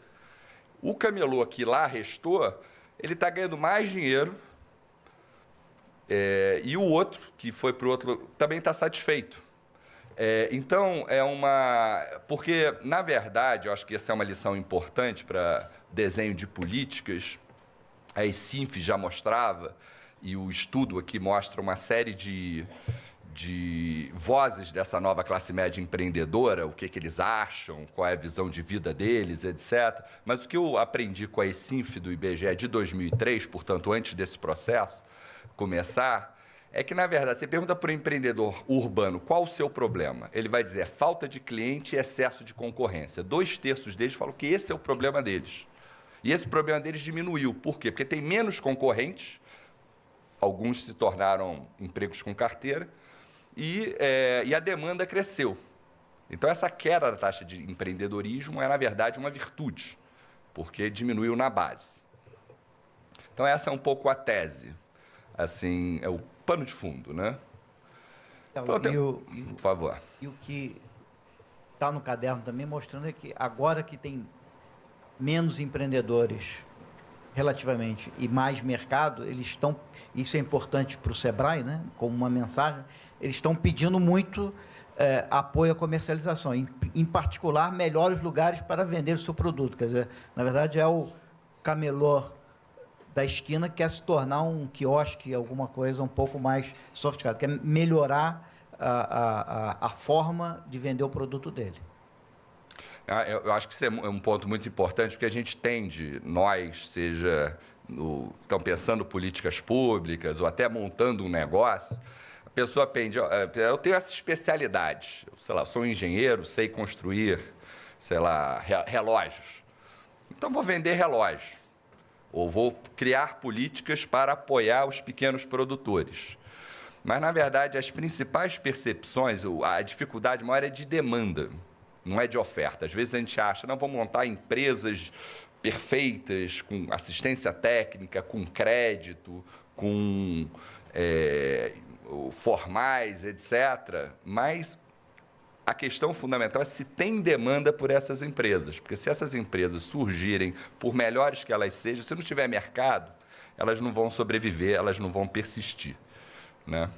Speaker 8: O camelô que lá restou, ele está ganhando mais dinheiro, e o outro, que foi para o outro, também está satisfeito. Então, porque, na verdade, eu acho que essa é uma lição importante para desenho de políticas, a ESINF já mostrava, e o estudo aqui mostra uma série de vozes dessa nova classe média empreendedora, o que eles acham, qual é a visão de vida deles, etc. Mas o que eu aprendi com a ESINF do IBGE de 2003, portanto, antes desse processo começar, é que, na verdade, você pergunta para o empreendedor urbano qual o seu problema. Ele vai dizer falta de cliente e excesso de concorrência. 2/3 deles falam que esse é o problema deles. E esse problema deles diminuiu. Por quê? Porque tem menos concorrentes, alguns se tornaram empregos com carteira, e a demanda cresceu. Então, essa queda da taxa de empreendedorismo é, na verdade, uma virtude, porque diminuiu na base. Então, essa é um pouco a tese. Assim, é o pano de fundo, né? Então, por favor.
Speaker 3: E o que está no caderno também mostrando é que agora que tem menos empreendedores relativamente e mais mercado, eles estão, isso é importante para o Sebrae, né, como uma mensagem, eles estão pedindo muito apoio à comercialização, em particular, melhores lugares para vender o seu produto. Quer dizer, na verdade, é o camelô da esquina que quer se tornar um quiosque, alguma coisa um pouco mais sofisticada, quer melhorar a forma de vender o produto dele.
Speaker 8: Eu acho que isso é um ponto muito importante, porque a gente tende, nós, seja estão pensando políticas públicas ou até montando um negócio, a pessoa pende, eu tenho essa especialidade, sei lá, sou um engenheiro, sei construir, sei lá, relógios. Então, vou vender relógio, ou vou criar políticas para apoiar os pequenos produtores. Mas, na verdade, as principais percepções, a dificuldade maior é de demanda, não é de oferta. Às vezes a gente acha, não, vamos montar empresas perfeitas, com assistência técnica, com crédito, com formais, etc. Mas a questão fundamental é se tem demanda por essas empresas. Porque se essas empresas surgirem, por melhores que elas sejam, se não tiver mercado, elas não vão sobreviver, elas não vão persistir, né?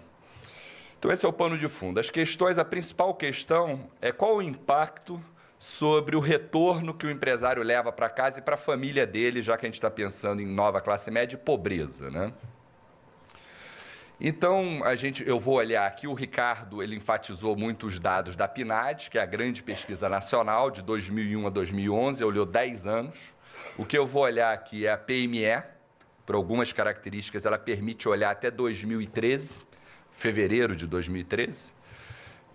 Speaker 8: Então, esse é o pano de fundo. As questões, a principal questão é qual o impacto sobre o retorno que o empresário leva para casa e para a família dele, já que a gente está pensando em nova classe média e pobreza, né? Então, eu vou olhar aqui, o Ricardo, ele enfatizou muito os dados da PNAD, que é a grande pesquisa nacional, de 2001 a 2011, olhou 10 anos. O que eu vou olhar aqui é a PME, por algumas características, ela permite olhar até 2013, fevereiro de 2013.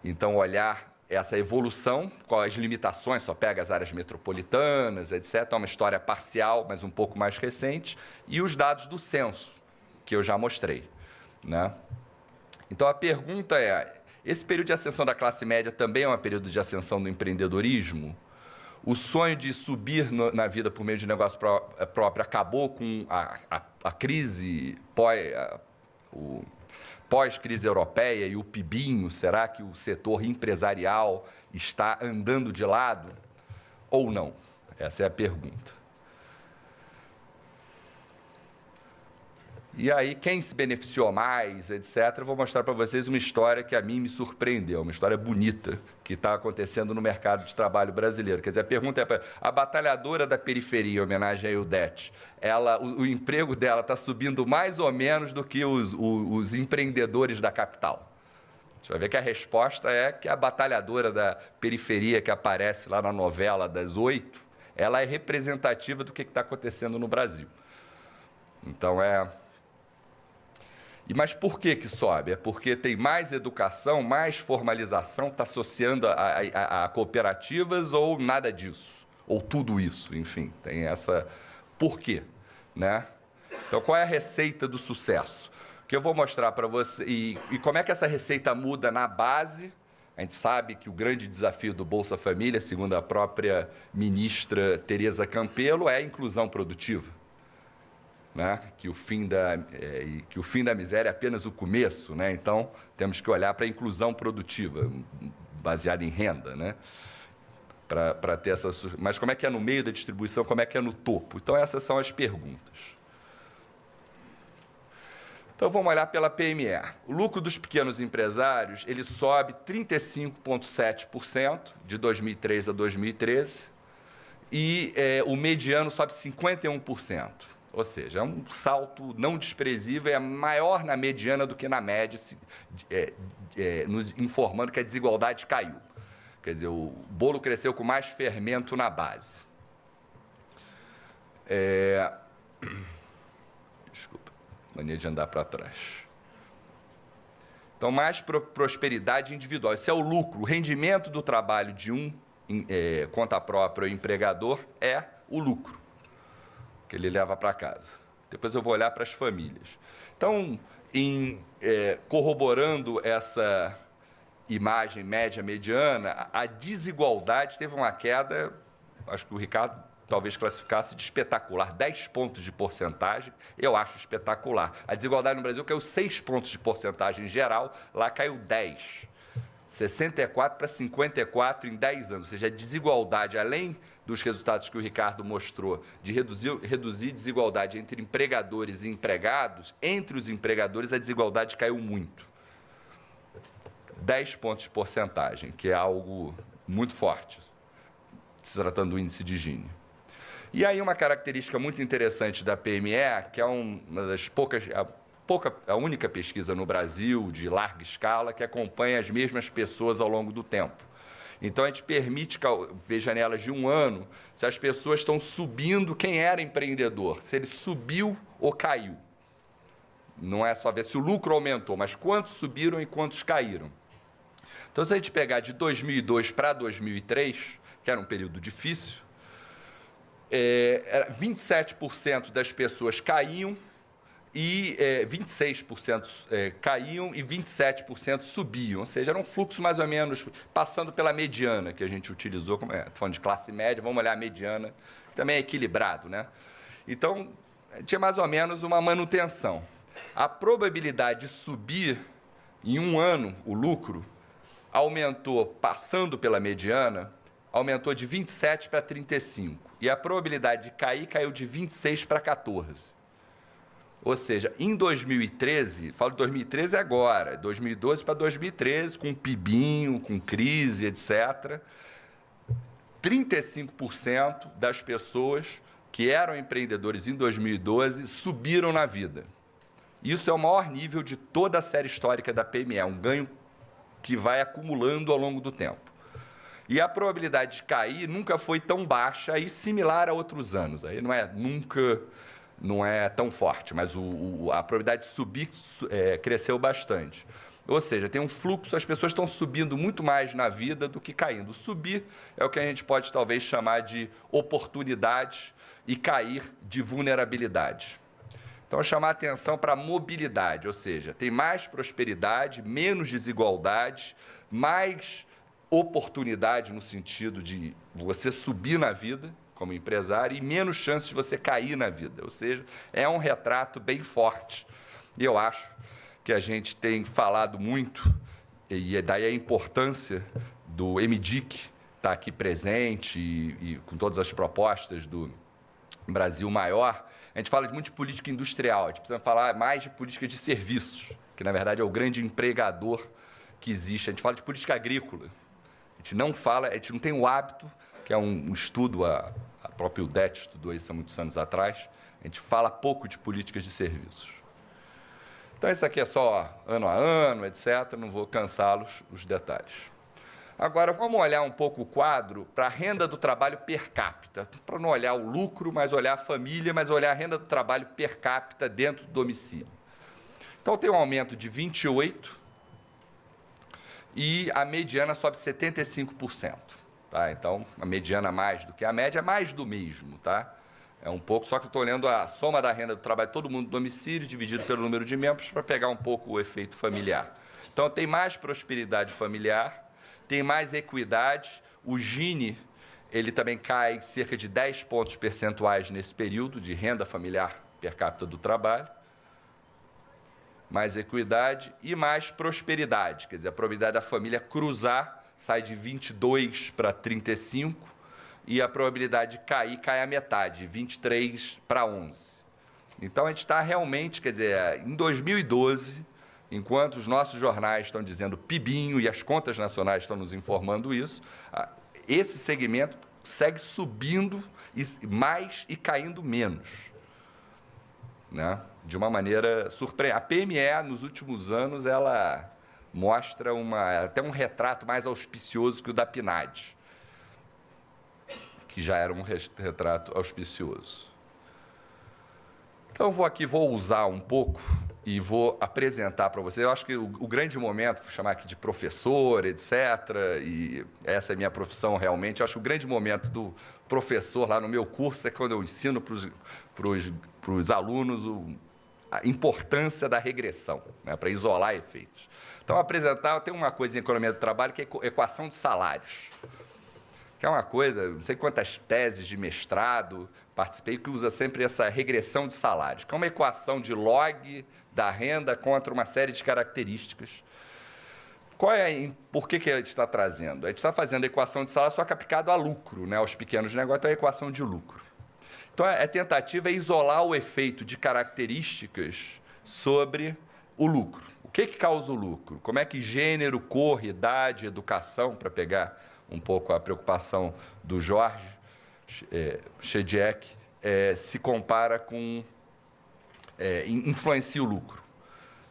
Speaker 8: Então, olhar essa evolução, com as limitações, só pega as áreas metropolitanas, etc. É uma história parcial, mas um pouco mais recente. E os dados do censo, que eu já mostrei, né? Então, a pergunta é, esse período de ascensão da classe média também é um período de ascensão do empreendedorismo? O sonho de subir na vida por meio de negócio próprio acabou com a crise, pós-crise europeia e o PIBinho? Será que o setor empresarial está andando de lado ou não? Essa é a pergunta. E aí, quem se beneficiou mais, etc., eu vou mostrar para vocês uma história que a mim me surpreendeu, uma história bonita que está acontecendo no mercado de trabalho brasileiro. Quer dizer, a pergunta é, a batalhadora da periferia, em homenagem a Eudete, o emprego dela está subindo mais ou menos do que os empreendedores da capital? Você vai ver que a resposta é que a batalhadora da periferia que aparece lá na novela das 8, ela é representativa do que está acontecendo no Brasil. Então, Mas por que sobe? É porque tem mais educação, mais formalização, está associando a cooperativas ou nada disso? Ou tudo isso, enfim, tem essa... Por quê? Né? Então, qual é a receita do sucesso? Que eu vou mostrar para você, e como é que essa receita muda na base. A gente sabe que o grande desafio do Bolsa Família, segundo a própria ministra Tereza Campelo, é a inclusão produtiva. Né? Que o fim da miséria é apenas o começo, né? Então, temos que olhar para a inclusão produtiva, baseada em renda, né? Para ter essa... Mas como é que é no meio da distribuição, como é que é no topo? Então, essas são as perguntas. Então, vamos olhar pela PME. O lucro dos pequenos empresários, ele sobe 35,7% de 2003 a 2013 e o mediano sobe 51%. Ou seja, é um salto não desprezível, é maior na mediana do que na média, nos informando que a desigualdade caiu. Quer dizer, o bolo cresceu com mais fermento na base. Desculpa, mania de andar para trás. Então, mais prosperidade individual. Esse é o lucro, o rendimento do trabalho de conta própria ou empregador é o lucro que ele leva para casa. Depois eu vou olhar para as famílias. Então, corroborando essa imagem média-mediana, a desigualdade teve uma queda, acho que o Ricardo talvez classificasse de espetacular, 10 pontos de porcentagem, eu acho espetacular. A desigualdade no Brasil caiu 6 pontos de porcentagem em geral, lá caiu 10. 64 para 54 em 10 anos, ou seja, a desigualdade, além dos resultados que o Ricardo mostrou, de reduzir desigualdade entre empregadores e empregados, entre os empregadores a desigualdade caiu muito. 10 pontos de porcentagem, que é algo muito forte, se tratando do índice de Gini. E aí uma característica muito interessante da PME, que é uma das a única pesquisa no Brasil de larga escala que acompanha as mesmas pessoas ao longo do tempo. Então, a gente permite ver janelas de 1 ano se as pessoas estão subindo quem era empreendedor, se ele subiu ou caiu. Não é só ver se o lucro aumentou, mas quantos subiram e quantos caíram. Então, se a gente pegar de 2002 para 2003, que era um período difícil, 27% das pessoas caíam, e 26% caíam e 27% subiam, ou seja, era um fluxo mais ou menos passando pela mediana que a gente utilizou, como falando de classe média, vamos olhar a mediana, que também é equilibrado, né? Então, tinha mais ou menos uma manutenção. A probabilidade de subir em 1 ano o lucro aumentou, passando pela mediana, aumentou de 27 para 35, e a probabilidade de cair caiu de 26 para 14. Ou seja, em 2013, falo de 2013 agora, 2012 para 2013, com PIBinho, com crise, etc., 35% das pessoas que eram empreendedores em 2012 subiram na vida. Isso é o maior nível de toda a série histórica da PME, um ganho que vai acumulando ao longo do tempo. E a probabilidade de cair nunca foi tão baixa e similar a outros anos. Aí não é tão forte, mas a probabilidade de subir cresceu bastante. Ou seja, tem um fluxo, as pessoas estão subindo muito mais na vida do que caindo. Subir é o que a gente pode talvez chamar de oportunidade e cair de vulnerabilidade. Então, chamar a atenção para a mobilidade, ou seja, tem mais prosperidade, menos desigualdade, mais oportunidade no sentido de você subir na vida como empresário e menos chance de você cair na vida. Ou seja, é um retrato bem forte. E eu acho que a gente tem falado muito, e daí a importância do MDIC estar aqui presente e com todas as propostas do Brasil maior, a gente fala muito de política industrial, a gente precisa falar mais de política de serviços, que na verdade é o grande empregador que existe. A gente fala de política agrícola. A gente não tem o hábito, que é um estudo, a própria UDET estudou isso há muitos anos atrás, a gente fala pouco de políticas de serviços. Então, isso aqui é só ano a ano, etc., não vou cansá-los os detalhes. Agora, vamos olhar um pouco o quadro para a renda do trabalho per capita, para não olhar o lucro, mas olhar a família, mas olhar a renda do trabalho per capita dentro do domicílio. Então, tem um aumento de 28% e a mediana sobe 75%. Tá? Então, a mediana mais do que a média é mais do mesmo. Tá? É um pouco, só que eu estou olhando a soma da renda do trabalho de todo mundo do domicílio, dividido pelo número de membros, para pegar um pouco o efeito familiar. Então, tem mais prosperidade familiar, tem mais equidade. O Gini, ele também cai cerca de 10 pontos percentuais nesse período de renda familiar per capita do trabalho. Mais equidade e mais prosperidade. Quer dizer, a probabilidade da família cruzar sai de 22 para 35 e a probabilidade de cair cai à metade, 23 para 11. Então, a gente está realmente, quer dizer, em 2012... Enquanto os nossos jornais estão dizendo pibinho e as contas nacionais estão nos informando isso, esse segmento segue subindo mais e caindo menos, né? De uma maneira surpreendente. A PME, nos últimos anos, ela mostra até um retrato mais auspicioso que o da PNAD, que já era um retrato auspicioso. Então, vou usar um pouco e vou apresentar para vocês. Eu acho que o grande momento, vou chamar aqui de professor, etc., e essa é a minha profissão realmente, eu acho que o grande momento do professor lá no meu curso é quando eu ensino para os alunos a importância da regressão, né, para isolar efeitos. Então, tem uma coisa em economia do trabalho que é equação de salários, que é uma coisa, não sei quantas teses de mestrado participei, que usa sempre essa regressão de salários, que é uma equação de log da renda contra uma série de características. Por que a gente está trazendo? A gente está fazendo a equação de salário só que aplicado a lucro, né, aos pequenos negócios, então é a equação de lucro. Então, a tentativa é isolar o efeito de características sobre o lucro. O que causa o lucro? Como é que gênero, cor, idade, educação, para pegar um pouco a preocupação do Jorge Shediac, se compara com... influencia o lucro.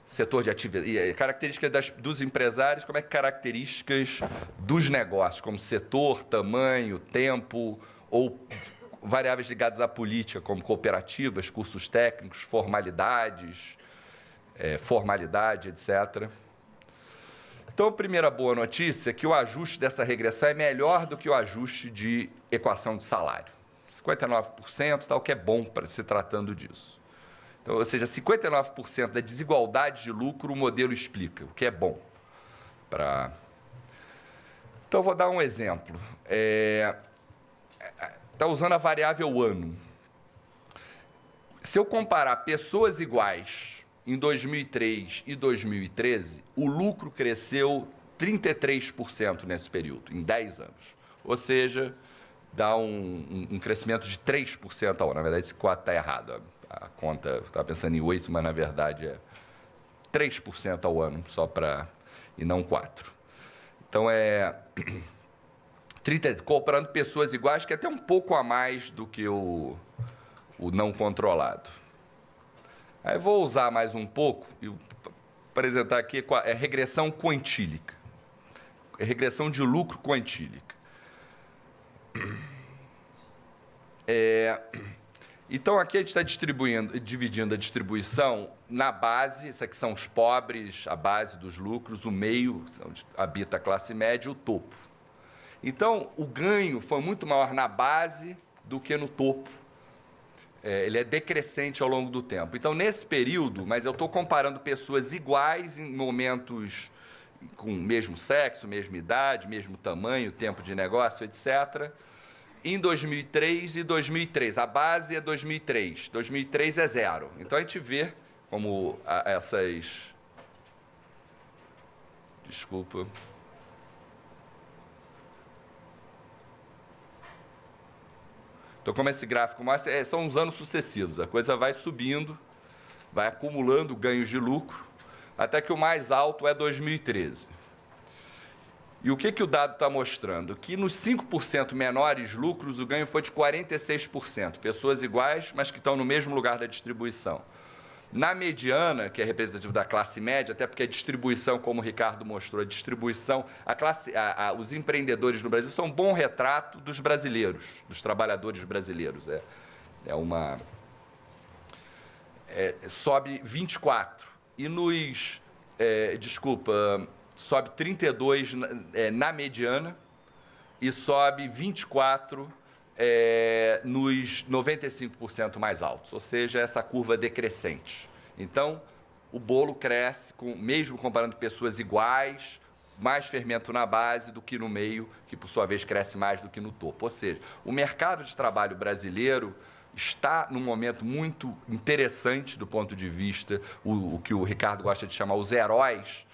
Speaker 8: Setor de atividade, características dos empresários, como é que características dos negócios, como setor, tamanho, tempo, ou variáveis ligadas à política, como cooperativas, cursos técnicos, formalidade, etc. Então, a primeira boa notícia é que o ajuste dessa regressão é melhor do que o ajuste de equação de salário. 59%, tal, que é bom para se tratando disso. Então, ou seja, 59% da desigualdade de lucro o modelo explica, o que é bom. Então, vou dar um exemplo. Está usando a variável ano. Se eu comparar pessoas iguais em 2003 e 2013, o lucro cresceu 33% nesse período, em 10 anos. Ou seja, dá um crescimento de 3% ao ano. Na verdade, esse quadro está errado. A conta, eu estava pensando em 8%, mas na verdade é 3% ao ano, e não 4%. Então, comparando pessoas iguais, que é até um pouco a mais do que o não controlado. Aí vou usar mais um pouco e apresentar aqui a regressão quantílica. Regressão de lucro quantílica. Então, aqui a gente está dividindo a distribuição na base, isso aqui são os pobres, a base dos lucros, o meio, onde habita a classe média, e o topo. Então, o ganho foi muito maior na base do que no topo. Ele é decrescente ao longo do tempo. Então, nesse período, mas eu estou comparando pessoas iguais em momentos com mesmo sexo, mesma idade, mesmo tamanho, tempo de negócio, etc., em 2003 e 2003. A base é 2003. 2003 é 0. Então, a gente vê como essas... Desculpa. Então, Então, como esse gráfico mostra, são os anos sucessivos. A coisa vai subindo, vai acumulando ganhos de lucro, até que o mais alto é 2013. E o que o dado está mostrando? Que nos 5% menores lucros, o ganho foi de 46%. Pessoas iguais, mas que estão no mesmo lugar da distribuição. Na mediana, que é representativa da classe média, até porque a distribuição, como o Ricardo mostrou, a distribuição, os empreendedores no Brasil são um bom retrato dos brasileiros, dos trabalhadores brasileiros. Sobe 24. E sobe 32 na mediana e sobe 24 nos 95% mais altos, ou seja, essa curva decrescente. Então, o bolo cresce, mesmo comparando pessoas iguais, mais fermento na base do que no meio, que por sua vez cresce mais do que no topo. Ou seja, o mercado de trabalho brasileiro está num momento muito interessante do ponto de vista, o que o Ricardo gosta de chamar os heróis,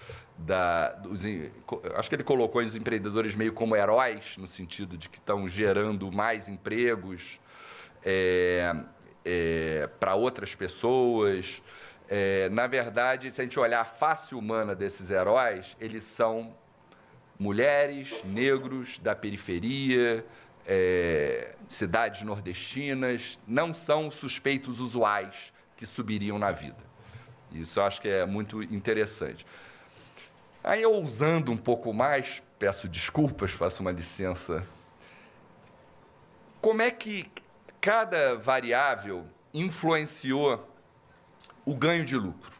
Speaker 8: acho que ele colocou os empreendedores meio como heróis, no sentido de que estão gerando mais empregos para outras pessoas. Na verdade, se a gente olhar a face humana desses heróis, eles são mulheres, negros, da periferia, cidades nordestinas, não são suspeitos usuais que subiriam na vida. Isso eu acho que é muito interessante. Aí, eu ousando um pouco mais, peço desculpas, faço uma licença. Como é que cada variável influenciou o ganho de lucro?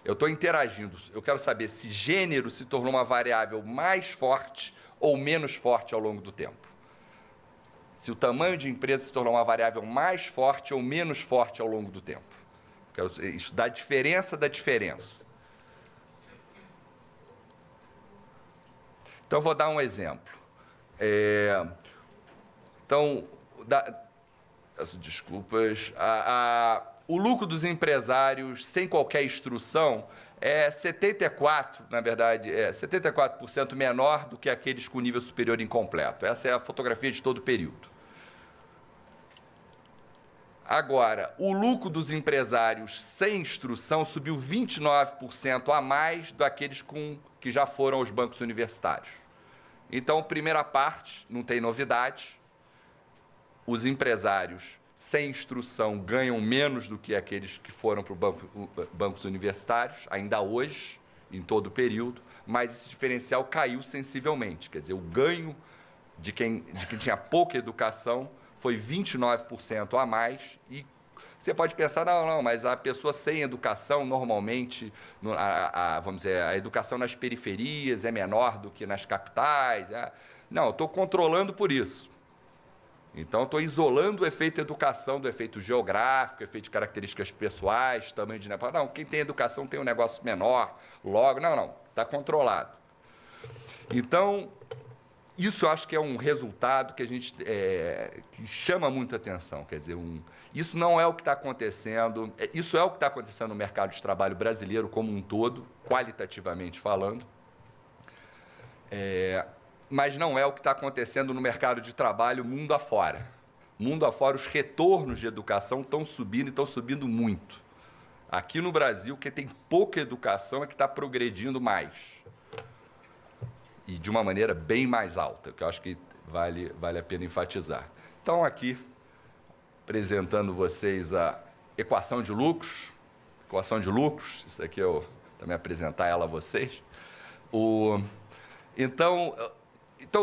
Speaker 8: Eu estou interagindo, eu quero saber se gênero se tornou uma variável mais forte ou menos forte ao longo do tempo. Se o tamanho de empresa se tornou uma variável mais forte ou menos forte ao longo do tempo. Quero estudar a diferença da diferença. Então, vou dar um exemplo. Peço desculpas. O lucro dos empresários sem qualquer instrução é 74%, na verdade, 74% menor do que aqueles com nível superior incompleto. Essa é a fotografia de todo o período. Agora, o lucro dos empresários sem instrução subiu 29% a mais daqueles que já foram aos bancos universitários. Então, primeira parte, não tem novidade. Os empresários sem instrução ganham menos do que aqueles que foram para bancos universitários, ainda hoje, em todo o período, mas esse diferencial caiu sensivelmente. Quer dizer, o ganho de quem tinha pouca educação foi 29% a mais. E você pode pensar, não, mas a pessoa sem educação, normalmente, vamos dizer, a educação nas periferias é menor do que nas capitais. Não, eu estou controlando por isso. Então, eu estou isolando o efeito educação do efeito geográfico, efeito de características pessoais, tamanho de negócio. Não, quem tem educação tem um negócio menor, logo, não, está controlado. Então, isso eu acho que é um resultado que que chama muita atenção. Quer dizer, isso não é o que está acontecendo, isso é o que está acontecendo no mercado de trabalho brasileiro como um todo, qualitativamente falando, mas não é o que está acontecendo no mercado de trabalho mundo afora. Mundo afora, os retornos de educação estão subindo e estão subindo muito. Aqui no Brasil, quem tem pouca educação é que está progredindo mais. E de uma maneira bem mais alta, que eu acho que vale a pena enfatizar. Então, aqui, apresentando vocês a equação de lucros. Equação de lucros, isso aqui eu também apresentar ela a vocês. Então,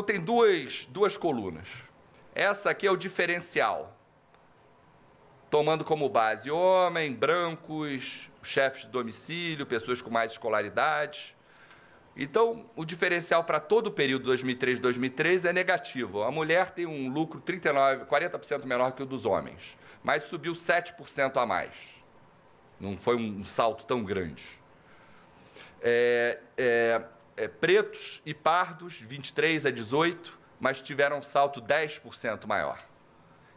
Speaker 8: tem duas colunas. Essa aqui é o diferencial, tomando como base homem, brancos, chefes de domicílio, pessoas com mais escolaridade. Então, o diferencial para todo o período 2003-2013 é negativo. A mulher tem um lucro 40% menor que o dos homens, mas subiu 7% a mais. Não foi um salto tão grande. Pretos e pardos, 23 a 18, mas tiveram um salto 10% maior.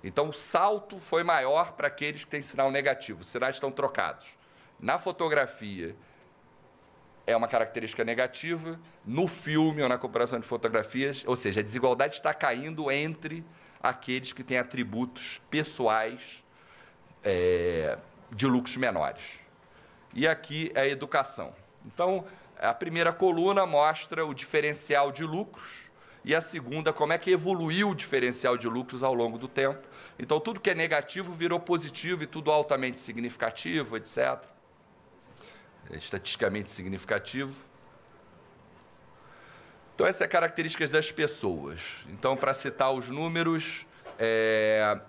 Speaker 8: Então, o salto foi maior para aqueles que têm sinal negativo. Os sinais estão trocados. Na fotografia, é uma característica negativa. No filme ou na comparação de fotografias, ou seja, a desigualdade está caindo entre aqueles que têm atributos pessoais de lucros menores. E aqui é a educação. Então, a primeira coluna mostra o diferencial de lucros e a segunda, como é que evoluiu o diferencial de lucros ao longo do tempo. Então, tudo que é negativo virou positivo e tudo altamente significativo, etc. Estatisticamente significativo. Então, essa é a característica das pessoas. Então, para citar os números,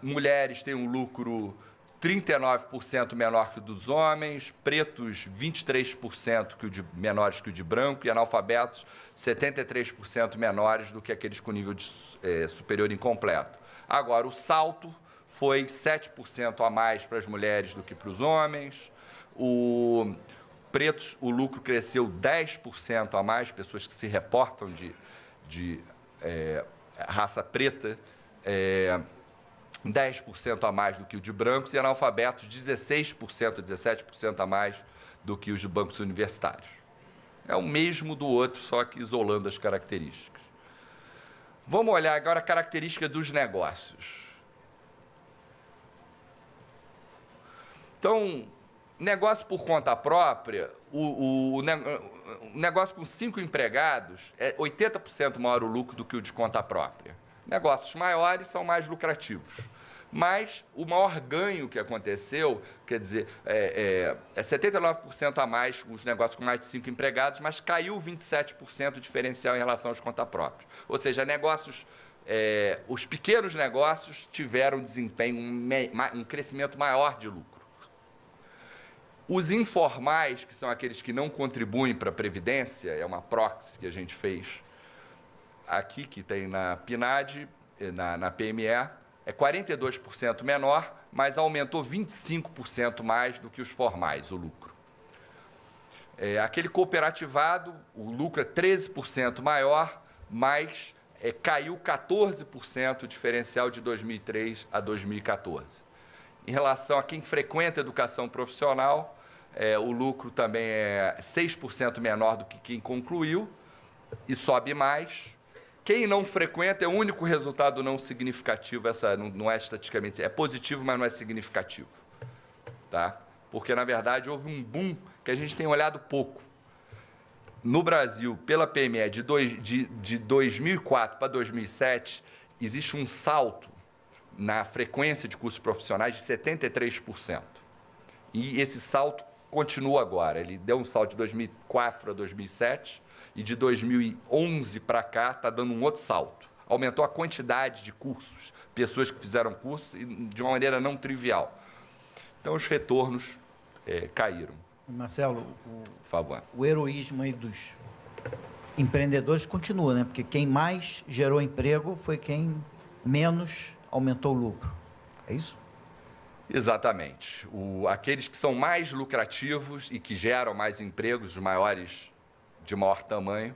Speaker 8: mulheres têm um lucro 39% menor que o dos homens, pretos 23% menores que o de branco e analfabetos 73% menores do que aqueles com nível superior incompleto. Agora, o salto foi 7% a mais para as mulheres do que para os homens. Pretos, o lucro cresceu 10% a mais, pessoas que se reportam de raça preta, 10% a mais do que o de brancos, e analfabetos 16%, 17% a mais do que os de bancos universitários. É o mesmo do outro, só que isolando as características. Vamos olhar agora a característica dos negócios. Então, negócio por conta própria, o negócio com 5 empregados é 80% maior o lucro do que o de conta própria. Negócios maiores são mais lucrativos. Mas o maior ganho que aconteceu, quer dizer, é 79% a mais os negócios com mais de 5 empregados, mas caiu 27% o diferencial em relação aos conta própria. Ou seja, os pequenos negócios tiveram desempenho, um crescimento maior de lucro. Os informais, que são aqueles que não contribuem para a Previdência, é uma proxy que a gente fez aqui, que tem na PNAD, na PME, é 42% menor, mas aumentou 25% mais do que os formais, o lucro. Aquele cooperativado, o lucro é 13% maior, mas caiu 14% o diferencial de 2003 a 2014. Em relação a quem frequenta a educação profissional, o lucro também é 6% menor do que quem concluiu e sobe mais. Quem não frequenta é o único resultado não significativo, essa não é estatisticamente, é positivo, mas não é significativo. Tá? Porque, na verdade, houve um boom que a gente tem olhado pouco. No Brasil, pela PME, de 2004 para 2007, existe um salto na frequência de cursos profissionais de 73%. E esse salto continua agora. Ele deu um salto de 2004 a 2007 e de 2011 para cá está dando um outro salto. Aumentou a quantidade de cursos, pessoas que fizeram curso de uma maneira não trivial. Então, os retornos caíram.
Speaker 9: Marcelo,
Speaker 8: por favor.
Speaker 9: O heroísmo aí dos empreendedores continua, né? Porque quem mais gerou emprego foi quem menos aumentou o lucro. É isso?
Speaker 8: Exatamente. Aqueles que são mais lucrativos e que geram mais empregos de maior tamanho,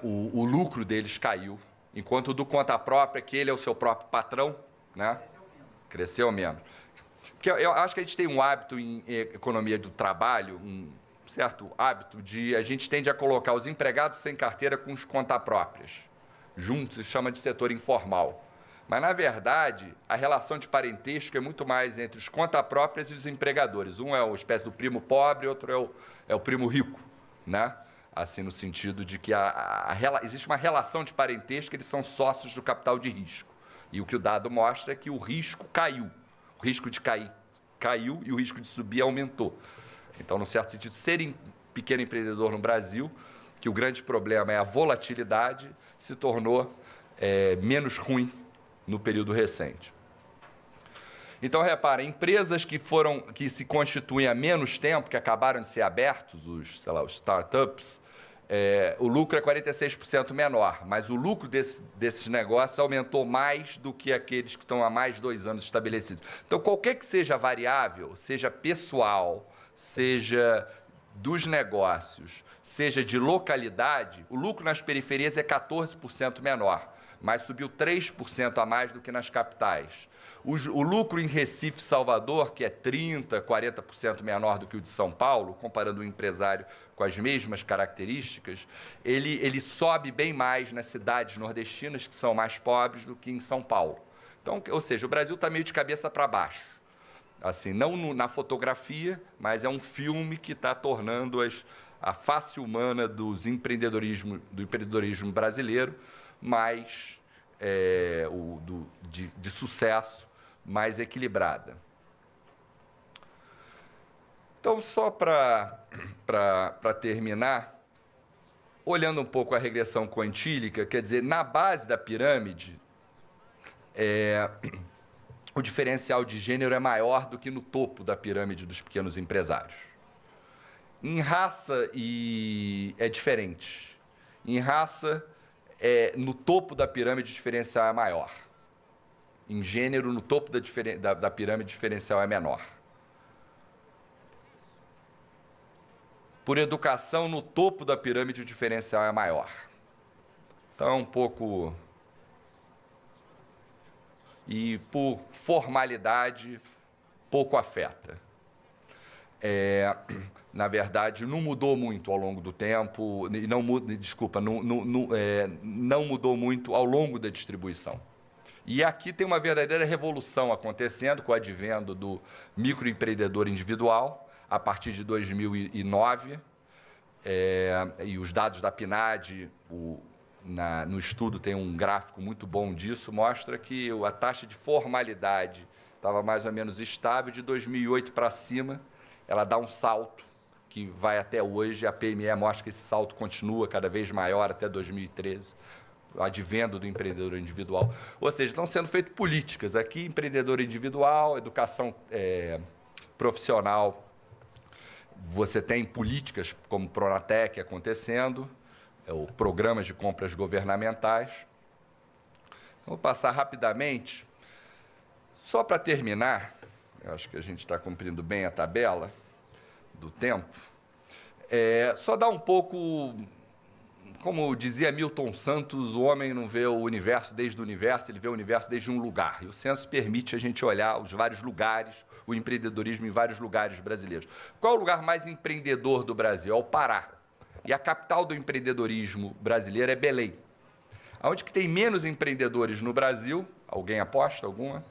Speaker 8: o lucro deles caiu, enquanto o do conta própria, que ele é o seu próprio patrão, né? Cresceu menos. Porque eu acho que a gente tem um hábito em economia do trabalho, um certo hábito a gente tende a colocar os empregados sem carteira com os conta próprias, juntos, se chama de setor informal. Mas, na verdade, a relação de parentesco é muito mais entre os conta próprias e os empregadores. Um é uma espécie do primo pobre, outro é o primo rico, né? Assim, no sentido de que existe uma relação de parentesco, eles são sócios do capital de risco. E o que o dado mostra é que o risco caiu. O risco de cair caiu e o risco de subir aumentou. Então, no certo sentido, ser pequeno empreendedor no Brasil, que o grande problema é a volatilidade, se tornou menos ruim no período recente. Então, reparem, empresas que se constituem há menos tempo, que acabaram de ser abertos, os startups, o lucro é 46% menor, mas o lucro desses negócios aumentou mais do que aqueles que estão há mais de 2 anos estabelecidos. Então, qualquer que seja a variável, seja pessoal, seja dos negócios, seja de localidade, o lucro nas periferias é 14% menor. mas subiu 3% a mais do que nas capitais. O lucro em Recife e Salvador, que é 30%, 40% menor do que o de São Paulo, comparando um empresário com as mesmas características, ele sobe bem mais nas cidades nordestinas, que são mais pobres, do que em São Paulo. Então, ou seja, o Brasil está meio de cabeça para baixo. Assim, não na fotografia, mas é um filme que está tornando a face humana do empreendedorismo brasileiro mais de sucesso, mais equilibrada. Então, só para terminar, olhando um pouco a regressão quantílica, quer dizer, na base da pirâmide, o diferencial de gênero é maior do que no topo da pirâmide dos pequenos empresários. Em raça é diferente. Em raça, no topo da pirâmide, o diferencial é maior. Em gênero, no topo da pirâmide, o diferencial é menor. Por educação, no topo da pirâmide, o diferencial é maior. Então, é um pouco... E, por formalidade, pouco afeta. Na verdade, não mudou muito ao longo do tempo, não mudou muito ao longo da distribuição. E aqui tem uma verdadeira revolução acontecendo com o advento do microempreendedor individual, a partir de 2009, e os dados da PNAD, no estudo tem um gráfico muito bom disso, mostra que a taxa de formalidade estava mais ou menos estável, de 2008 para cima, ela dá um salto, que vai até hoje, a PME mostra que esse salto continua cada vez maior até 2013, o advento do empreendedor individual. Ou seja, estão sendo feitas políticas aqui, empreendedor individual, educação profissional. Você tem políticas como o Pronatec acontecendo, programas de compras governamentais. Vou passar rapidamente, só para terminar, eu acho que a gente está cumprindo bem a tabela do tempo, só dar um pouco, como dizia Milton Santos, o homem não vê o universo desde o universo, ele vê o universo desde um lugar. E o censo permite a gente olhar os vários lugares, o empreendedorismo em vários lugares brasileiros. Qual é o lugar mais empreendedor do Brasil? É o Pará. E a capital do empreendedorismo brasileiro é Belém. Onde que tem menos empreendedores no Brasil? Alguém aposta alguma?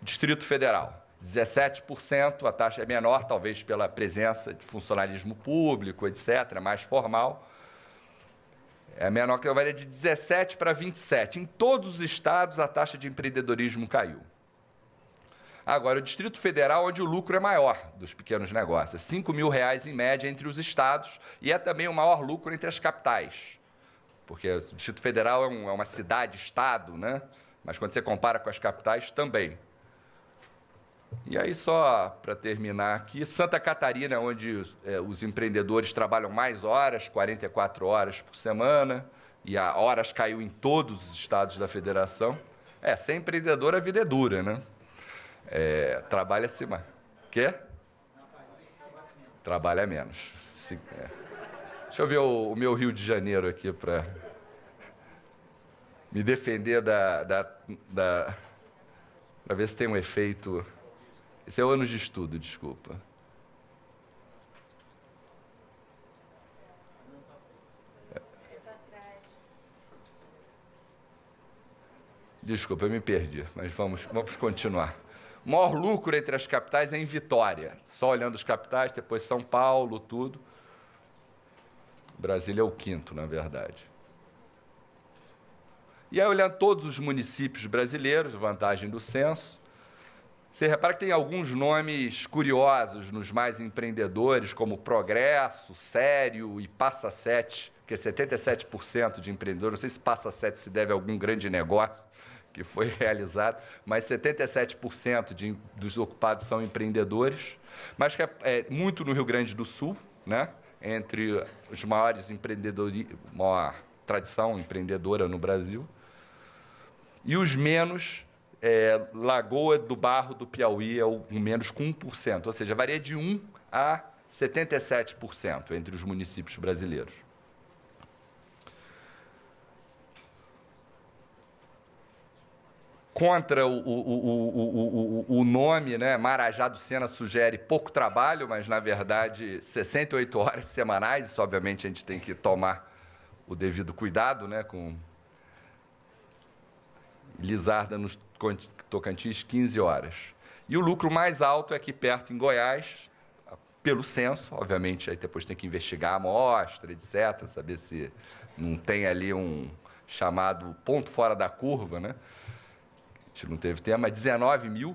Speaker 8: Distrito Federal. 17%, a taxa é menor, talvez pela presença de funcionalismo público, etc., mais formal. É menor, que varia de 17 para 27. Em todos os estados, a taxa de empreendedorismo caiu. Agora, o Distrito Federal, onde o lucro é maior dos pequenos negócios, R$ 5.000 em média entre os estados, e é também o maior lucro entre as capitais, porque o Distrito Federal é uma cidade-estado, né? Mas quando você compara com as capitais, também. E aí, só para terminar aqui, Santa Catarina, onde os empreendedores trabalham mais horas, 44 horas por semana, e a horas caiu em todos os estados da federação. Ser empreendedor, a vida é dura, né? Trabalha acima. Quê? Trabalha menos. Deixa eu ver o meu Rio de Janeiro aqui para me defender para ver se tem um efeito. Esse é o ano de estudo, desculpa. Desculpa, eu me perdi, mas vamos continuar. O maior lucro entre as capitais é em Vitória. Só olhando as capitais, depois São Paulo, tudo. Brasília é o quinto, na verdade. E aí, olhando todos os municípios brasileiros, vantagem do censo, você repara que tem alguns nomes curiosos nos mais empreendedores, como Progresso, Sério e Passa Sete, que é 77% de empreendedores. Não sei se Passa Sete se deve a algum grande negócio que foi realizado, mas 77% dos ocupados são empreendedores, mas que é muito no Rio Grande do Sul, né? Entre os maiores empreendedores, maior tradição empreendedora no Brasil, e os menos, Lagoa do Barro do Piauí é o menos com 1%, ou seja, varia de 1% a 77% entre os municípios brasileiros. contra o nome, né? Marajá do Sena sugere pouco trabalho, mas, na verdade, 68 horas semanais. Isso, obviamente, a gente tem que tomar o devido cuidado, né? Com Lizarda, no Tocantins, 15 horas. E o lucro mais alto é aqui perto, em Goiás, pelo censo. Obviamente, aí depois tem que investigar a amostra, etc., saber se não tem ali um chamado ponto fora da curva, né? A gente não teve tema, R$19 mil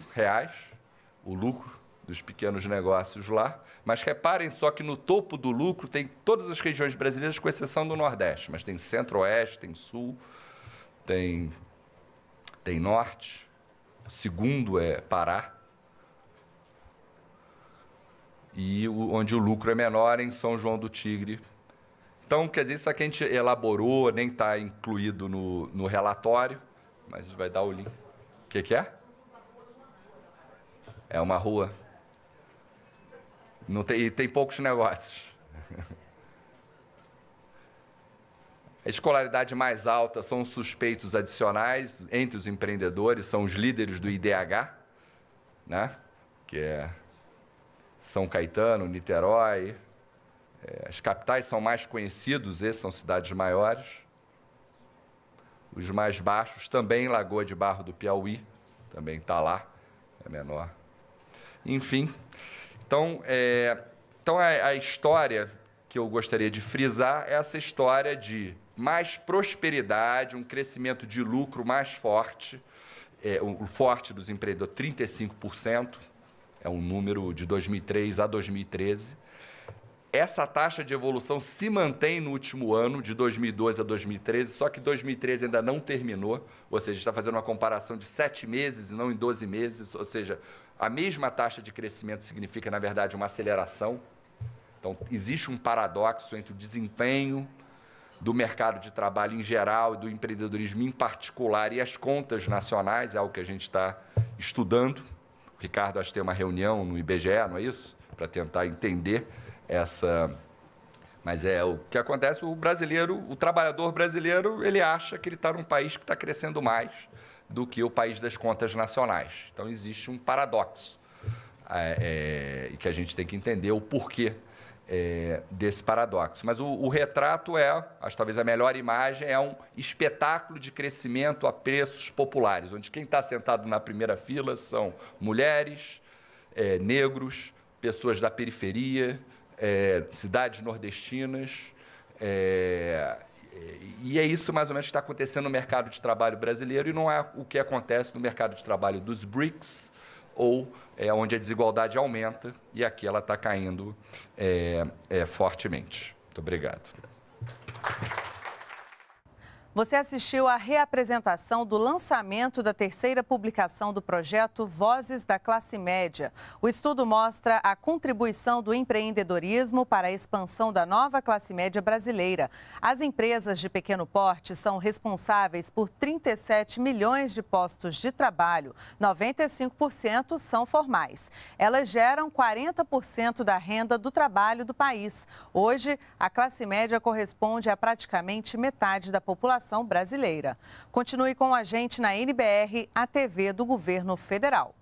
Speaker 8: o lucro dos pequenos negócios lá. Mas reparem só que no topo do lucro tem todas as regiões brasileiras, com exceção do Nordeste. Mas tem Centro-Oeste, tem Sul, tem Norte. O segundo é Pará. E onde o lucro é menor, em São João do Tigre. Então, quer dizer, isso aqui a gente elaborou, nem está incluído no relatório, mas a gente vai dar o link. O que é? É uma rua. Não tem, e tem poucos negócios. A escolaridade mais alta são os suspeitos adicionais. Entre os empreendedores, são os líderes do IDH, né? Que é São Caetano, Niterói. As capitais são mais conhecidos, esses são cidades maiores. Os mais baixos também, Lagoa de Barro do Piauí, também está lá, é menor. Enfim, então a história que eu gostaria de frisar é essa história de mais prosperidade, um crescimento de lucro mais forte, o forte dos empreendedores, 35%, é um número de 2003 a 2013. Essa taxa de evolução se mantém no último ano, de 2012 a 2013, só que 2013 ainda não terminou, ou seja, a gente está fazendo uma comparação de 7 meses e não em 12 meses, ou seja, a mesma taxa de crescimento significa, na verdade, uma aceleração. Então, existe um paradoxo entre o desempenho do mercado de trabalho em geral e do empreendedorismo em particular e as contas nacionais, é algo que a gente está estudando. O Ricardo, acho que tem uma reunião no IBGE, não é isso? Para tentar entender mas o que acontece, o trabalhador brasileiro, ele acha que ele está num país que está crescendo mais do que o país das contas nacionais. Então, existe um paradoxo e que a gente tem que entender o porquê desse paradoxo. Mas o retrato acho que talvez a melhor imagem, é um espetáculo de crescimento a preços populares, onde quem está sentado na primeira fila são mulheres, negros, pessoas da periferia, cidades nordestinas, e é isso mais ou menos que está acontecendo no mercado de trabalho brasileiro, e não é o que acontece no mercado de trabalho dos BRICS, ou onde a desigualdade aumenta, e aqui ela está caindo fortemente. Muito obrigado.
Speaker 1: Você assistiu à reapresentação do lançamento da terceira publicação do projeto Vozes da Classe Média. O estudo mostra a contribuição do empreendedorismo para a expansão da nova classe média brasileira. As empresas de pequeno porte são responsáveis por 37 milhões de postos de trabalho. 95% são formais. Elas geram 40% da renda do trabalho do país. Hoje, a classe média corresponde a praticamente metade da população brasileira. Continue com a gente na NBR, a TV do Governo Federal.